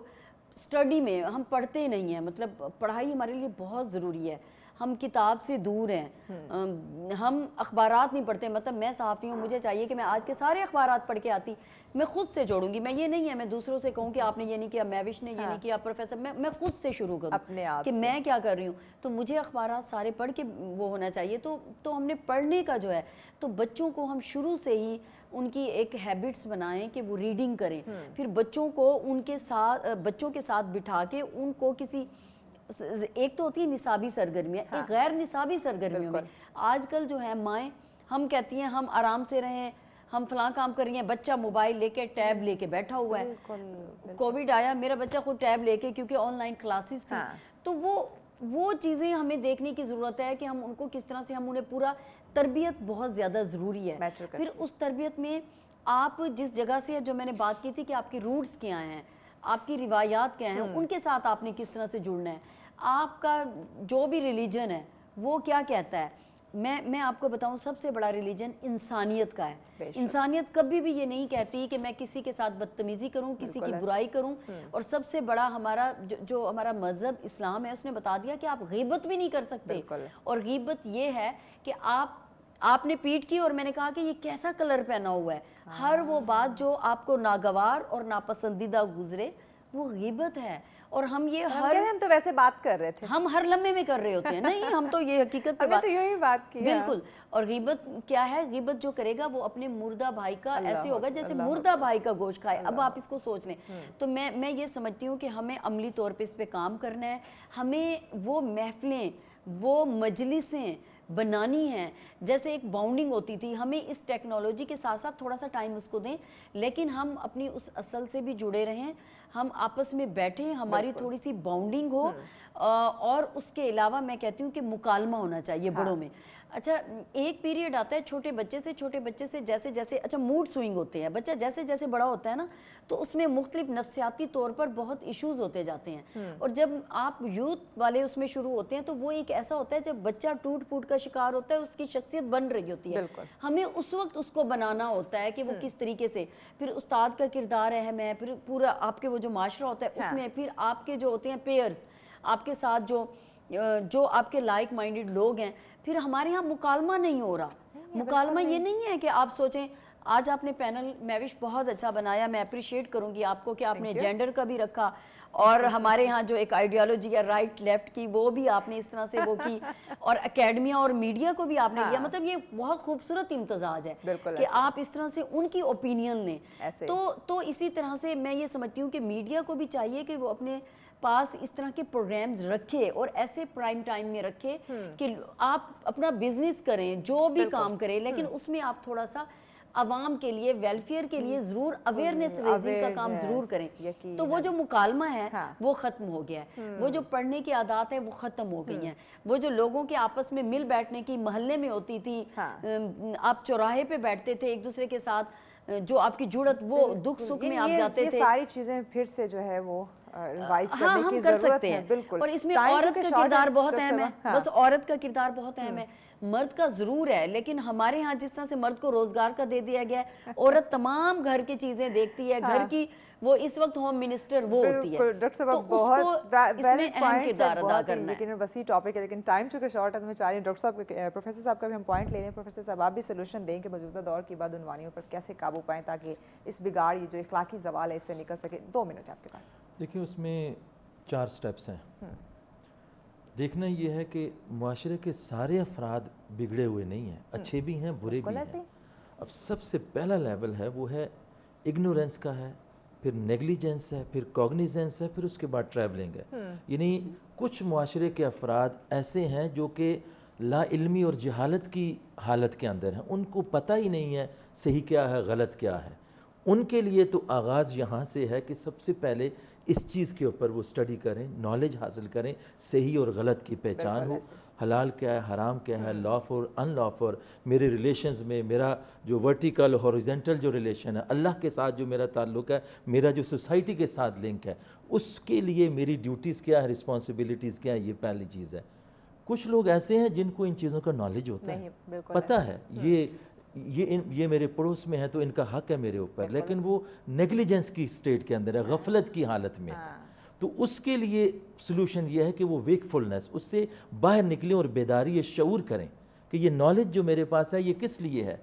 اسٹڈی میں ہم پڑھتے نہیں ہیں، مطلب پڑھائی ہمارے لیے بہت ضروری ہے. ہم کتاب سے دور ہیں، ہم اخبارات نہیں پڑھتے. مطلب میں صحافی ہوں، مجھے چاہیے کہ میں آج کے سارے اخبارات پڑھ کے آتی، میں خود سے جوڑوں گی. میں یہ نہیں ہے میں دوسروں سے کہوں کہ آپ نے یہ نہیں کیا، مہوش نے یہ نہیں کیا، پروفیسر. میں خود سے شروع کروں کہ میں کیا کر رہی ہوں. تو مجھے اخبارات سارے پڑھ کے وہ ہونا چاہیے. تو ہم نے پڑھنے کا جو ہے تو بچوں کو ہم شروع سے ہی ان کی ایک ہیبٹس بنائیں کہ وہ ریڈنگ کریں. پھر بچوں کے ساتھ بٹھا کے ان کو کسی ایک تو ہوتی ہے نصابی سرگرمیاں، ایک غیر نصابی سرگرمیوں میں آج کل جو ہے مائیں ہم کہتی ہیں ہم آرام سے رہیں، ہم فلاں کام کر رہی ہیں، بچہ موبائل لے کے ٹیب لے کے بیٹھا ہوا ہے. کووڈ آیا میرا بچہ خود ٹیب لے کے، کیونکہ آن لائن کلاسز تھی. تو وہ چیزیں ہمیں دیکھنے کی ضرورت ہے کہ ہم ان کو کس طرح سے، ہم انہیں پورا تربیت بہت زیادہ ضروری ہے. پھر اس تربیت میں آپ جس جگہ سے، جو میں نے بات کی تھی کہ آپ کی روٹس کیا ہیں، آپ کی روایات کیا ہیں، ان کے ساتھ آپ نے کس طرح سے جڑنا ہے. آپ کا جو بھی ریلیجن ہے وہ کیا کہتا ہے. میں آپ کو بتاؤں سب سے بڑا ریلیجن انسانیت کا ہے. انسانیت کبھی بھی یہ نہیں کہتی کہ میں کسی کے ساتھ بدتمیزی کروں، کسی کی برائی کروں. اور سب سے بڑا ہمارا جو ہمارا مذہب اسلام ہے اس نے بتا دیا کہ آپ غیبت بھی نہیں کر سکتے. اور غیبت یہ ہے کہ آپ نے پیٹ کی اور میں نے کہا کہ یہ کیسا کلر پہنا ہوا ہے. ہر وہ بات جو آپ کو ناگوار اور ناپسندیدہ گزرے وہ غیبت ہے. اور ہم تو ویسے بات کر رہے تھے، ہم ہر لمحے میں کر رہے ہوتے ہیں. نہیں ہم تو یہ حقیقت پہ بات کی. بالکل. اور غیبت کیا ہے؟ غیبت جو کرے گا وہ اپنے مردہ بھائی کا ایسے ہوگا جیسے مردہ بھائی کا گوشت کھائے. اب آپ اس کو سوچ لیں. تو میں یہ سمجھتی ہوں کہ ہمیں عملی طور پہ اس پہ کام کرنا ہے. ہمیں وہ محفلیں، وہ مجلسیں بنانی ہیں جیسے ایک باؤنڈنگ ہوتی تھی. ہمیں اس ٹیکنالوجی کے ساتھ ساتھ تھوڑا سا ٹائم اس کو دیں، لیکن ہم اپنی اس اصل سے بھی جڑے رہیں. ہم آپس میں بیٹھیں، ہماری تھوڑی سی باؤنڈنگ ہو. اور اس کے علاوہ میں کہتی ہوں کہ مکالمہ ہونا چاہیے بڑوں میں. اچھا ایک پیریڈ آتا ہے چھوٹے بچے سے جیسے جیسے اچھا موڈ سوئنگ ہوتے ہیں. بچہ جیسے جیسے بڑا ہوتا ہے نا تو اس میں مختلف نفسیاتی طور پر بہت ایشوز ہوتے جاتے ہیں. اور جب آپ یوتھ والے اس میں شروع ہوتے ہیں تو وہ ایک ایسا ہوتا ہے جب بچہ ٹوٹ پھوٹ کا شکار ہوتا ہے، اس کی شخصیت بن رہی ہوتی ہے. ہمیں اس وقت اس کو بنانا ہوتا ہے کہ وہ کس طریقے سے. پھر استاد کا کردار اہم ہے، پھر پورا آپ کے وہ جو معاشرہ ہوتا ہے اس میں، پھر آپ کے جو ہوتے ہیں پیئرز، آپ کے ساتھ جو آپ کے لائک مائنڈڈ لوگ ہیں. پھر ہمارے ہاں مکالمہ نہیں ہو رہا. مکالمہ یہ نہیں ہے کہ آپ سوچیں. آج آپ نے پینل مہوش بہت اچھا بنایا، میں اپریشیٹ کروں گی آپ کو کہ آپ نے جینڈر کا بھی رکھا. اور ہمارے ہاں جو ایک آئیڈیالوجی ہے رائٹ لیفٹ کی وہ بھی آپ نے اس طرح سے وہ کی. اور اکیڈمیا اور میڈیا کو بھی آپ نے لیا. مطلب یہ بہت خوبصورت امتزاج ہے کہ آپ اس طرح سے ان کی اوپینین لیں. تو اسی طرح سے میں یہ سمجھتی ہوں کہ میڈیا کو بھی چاہیے کہ وہ اپنے پاس اس طرح کے پروگرامز رکھے اور ایسے پرائم ٹائم میں رکھے کہ آپ اپنا بزنس کریں، جو بھی کام کریں، لیکن اس میں آپ تھوڑا سا عوام کے لیے ویلفیئر کے لیے ضرور اویئرنیس ریزنگ کا کام ضرور کریں. تو وہ جو مکالمہ ہے وہ ختم ہو گیا ہے, وہ جو پڑھنے کی عادات ہے وہ ختم ہو گئی ہیں, وہ جو لوگوں کے آپس میں مل بیٹھنے کی محلے میں ہوتی تھی, آپ چوراہے پہ بیٹھتے تھے ایک دوسرے کے ساتھ, جو آپ کی جڑت وہ دکھ سکھ میں آپ جاتے تھے, یہ ساری چیزیں پھر سے جو ہے وہ ریوائز ہاں کرنے کی ہم کر ضرورت سکتے ہے. ہیں. بالکل. اور اس میں عورت کا کردار بہت اہم ہے, بس عورت کا کردار بہت اہم ہے, مرد کا ضرور ہے, لیکن ہمارے ہاں جس طرح سے مرد کو روزگار کا دے دیا گیا ہے, عورت تمام گھر کی چیزیں دیکھتی ہے, گھر کی وہ اس وقت ہوم منسٹر وہ ہوتی ہے, ڈاکٹر تو صاحب اس کو اس میں اہم کردار ادا کرنا ہے. لیکن وسیع ٹاپک ہے, لیکن ٹائم چونکہ شارٹ ہے تو میں چاہ رہی ہوں ڈاکٹر صاحب پروفیسر صاحب کا بھی ہم پوائنٹ لے لیں. پروفیسر صاحب آپ بھی سولوشن دیں کہ موجودہ دور کی بدعنوانیوں پر کیسے قابو پائیں تاکہ اس بگاڑ یہ جو اخلاقی زوال ہے اس سے نکل سکے. 2 منٹ آپ کے پاس. دیکھیں اس میں 4 سٹیپس ہیں. دیکھنا یہ ہے کہ معاشرے کے سارے افراد بگڑے ہوئے نہیں ہیں, اچھے بھی ہیں برے بھی ہیں. اب سب سے پہلا لیول ہے وہ ہے اگنورنس کا ہے, پھر نیگلیجنس ہے, پھر کوگنیزنس ہے, پھر اس کے بعد ٹریولنگ ہے. یعنی کچھ معاشرے کے افراد ایسے ہیں جو کہ لا علمی اور جہالت کی حالت کے اندر ہیں, ان کو پتہ ہی نہیں ہے صحیح کیا ہے غلط کیا ہے. ان کے لیے تو آغاز یہاں سے ہے کہ سب سے پہلے اس چیز کے اوپر وہ اسٹڈی کریں, نالج حاصل کریں, صحیح اور غلط کی پہچان ہو, حلال کیا ہے حرام کیا ہے, لافل ان لافل, میرے ریلیشنز میں میرا جو ورٹیکل ہاریزونٹل جو ریلیشن ہے, اللہ کے ساتھ جو میرا تعلق ہے, میرا جو سوسائٹی کے ساتھ لنک ہے, اس کے لیے میری ڈیوٹیز کیا ہے, رسپانسبلٹیز کیا ہے, یہ پہلی چیز ہے. کچھ لوگ ایسے ہیں جن کو ان چیزوں کا نالج ہوتا ہے, پتہ ہے یہ میرے پڑوس میں ہے تو ان کا حق ہے میرے اوپر, لیکن وہ نیگلیجنس کی سٹیٹ کے اندر ہے, غفلت کی حالت میں. تو اس کے لیے سلوشن یہ ہے کہ وہ ویکفلنس, اس سے باہر نکلیں اور بیداری شعور کریں کہ یہ نالج جو میرے پاس ہے یہ کس لیے ہے.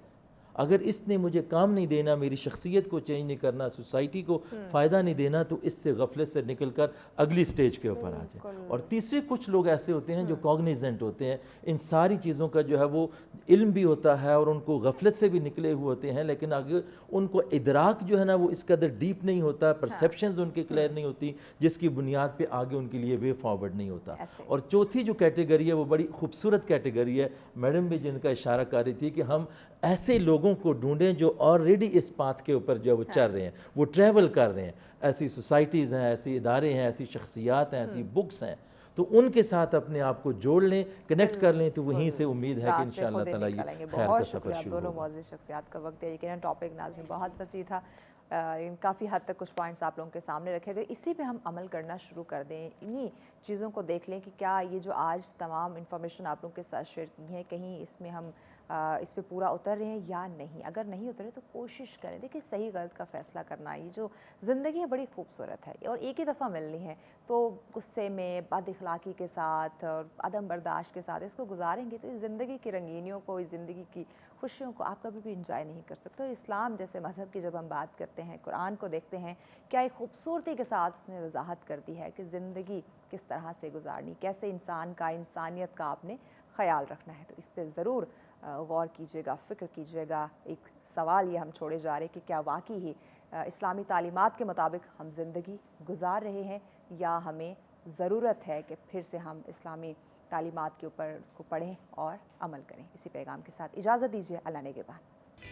اگر اس نے مجھے کام نہیں دینا, میری شخصیت کو چینج نہیں کرنا, سوسائٹی کو فائدہ نہیں دینا, تو اس سے غفلت سے نکل کر اگلی سٹیج کے اوپر آ جائیں. اور تیسرے کچھ لوگ ایسے ہوتے ہیں جو کوگنیزنٹ ہوتے ہیں, ان ساری چیزوں کا جو ہے وہ علم بھی ہوتا ہے اور ان کو غفلت سے بھی نکلے ہوئے ہوتے ہیں, لیکن اگر ان کو ادراک جو ہے نا وہ اس قدر ڈیپ نہیں ہوتا, پرسیپشنز ان کے کلیئر نہیں ہوتی, جس کی بنیاد پہ آگے ان کے لیے وے فارورڈ نہیں ہوتا. اور چوتھی جو کیٹیگری ہے وہ بڑی خوبصورت کیٹیگری ہے, میڈم بھی جن کا اشارہ کر رہی تھی کہ ہم ایسے لوگوں کو ڈھونڈیں جو آلریڈی اس پاتھ کے اوپر جو وہ چل رہے ہیں, وہ ٹریول کر رہے ہیں. ایسی سوسائٹیز ہیں, ایسے ادارے ہیں, ایسی شخصیات ہیں, ایسی بکس ہیں, تو ان کے ساتھ اپنے آپ کو جوڑ لیں, کنیکٹ کر لیں, تو وہیں سے امید ہے کہ انشاءاللہ تعالیٰ یہ خیر کا سفر شروع ہوگا. دونوں معزز شخصیات کا وقت ہے, یقیناً ٹاپک ناظرین بہت وسیع تھا, کافی حد تک کچھ پوائنٹس آپ لوگوں کے سامنے رکھے گئے. اسی پہ ہم عمل کرنا شروع کر دیں, انہی چیزوں کو دیکھ لیں کہ کیا یہ جو آج تمام انفارمیشن آپ لوگوں کے ساتھ شیئر کی ہیں, کہیں اس میں ہم اس پہ پورا اتر رہے ہیں یا نہیں. اگر نہیں اترے تو کوشش کریں. دیکھیں صحیح غلط کا فیصلہ کرنا, یہ جو زندگی ہے بڑی خوبصورت ہے اور ایک ہی دفعہ ملنی ہے, تو غصے میں, بد اخلاقی کے ساتھ اور عدم برداشت کے ساتھ اس کو گزاریں گے تو اس زندگی کی رنگینیوں کو, اس زندگی کی خوشیوں کو آپ کبھی بھی انجوائے نہیں کر سکتے. اور اسلام جیسے مذہب کی جب ہم بات کرتے ہیں, قرآن کو دیکھتے ہیں, کیا ایک خوبصورتی کے ساتھ اس نے وضاحت کر دی ہے کہ زندگی کس طرح سے گزارنی, کیسے انسان کا, انسانیت کا آپ نے خیال رکھنا ہے. تو اس پہ ضرور غور کیجیے گا, فکر کیجیے گا. ایک سوال یہ ہم چھوڑے جا رہے کہ کیا واقعی ہی اسلامی تعلیمات کے مطابق ہم زندگی گزار رہے ہیں, یا ہمیں ضرورت ہے کہ پھر سے ہم اسلامی تعلیمات کے اوپر اس کو پڑھیں اور عمل کریں. اسی پیغام کے ساتھ اجازت دیجیے. اللہ نگہبان.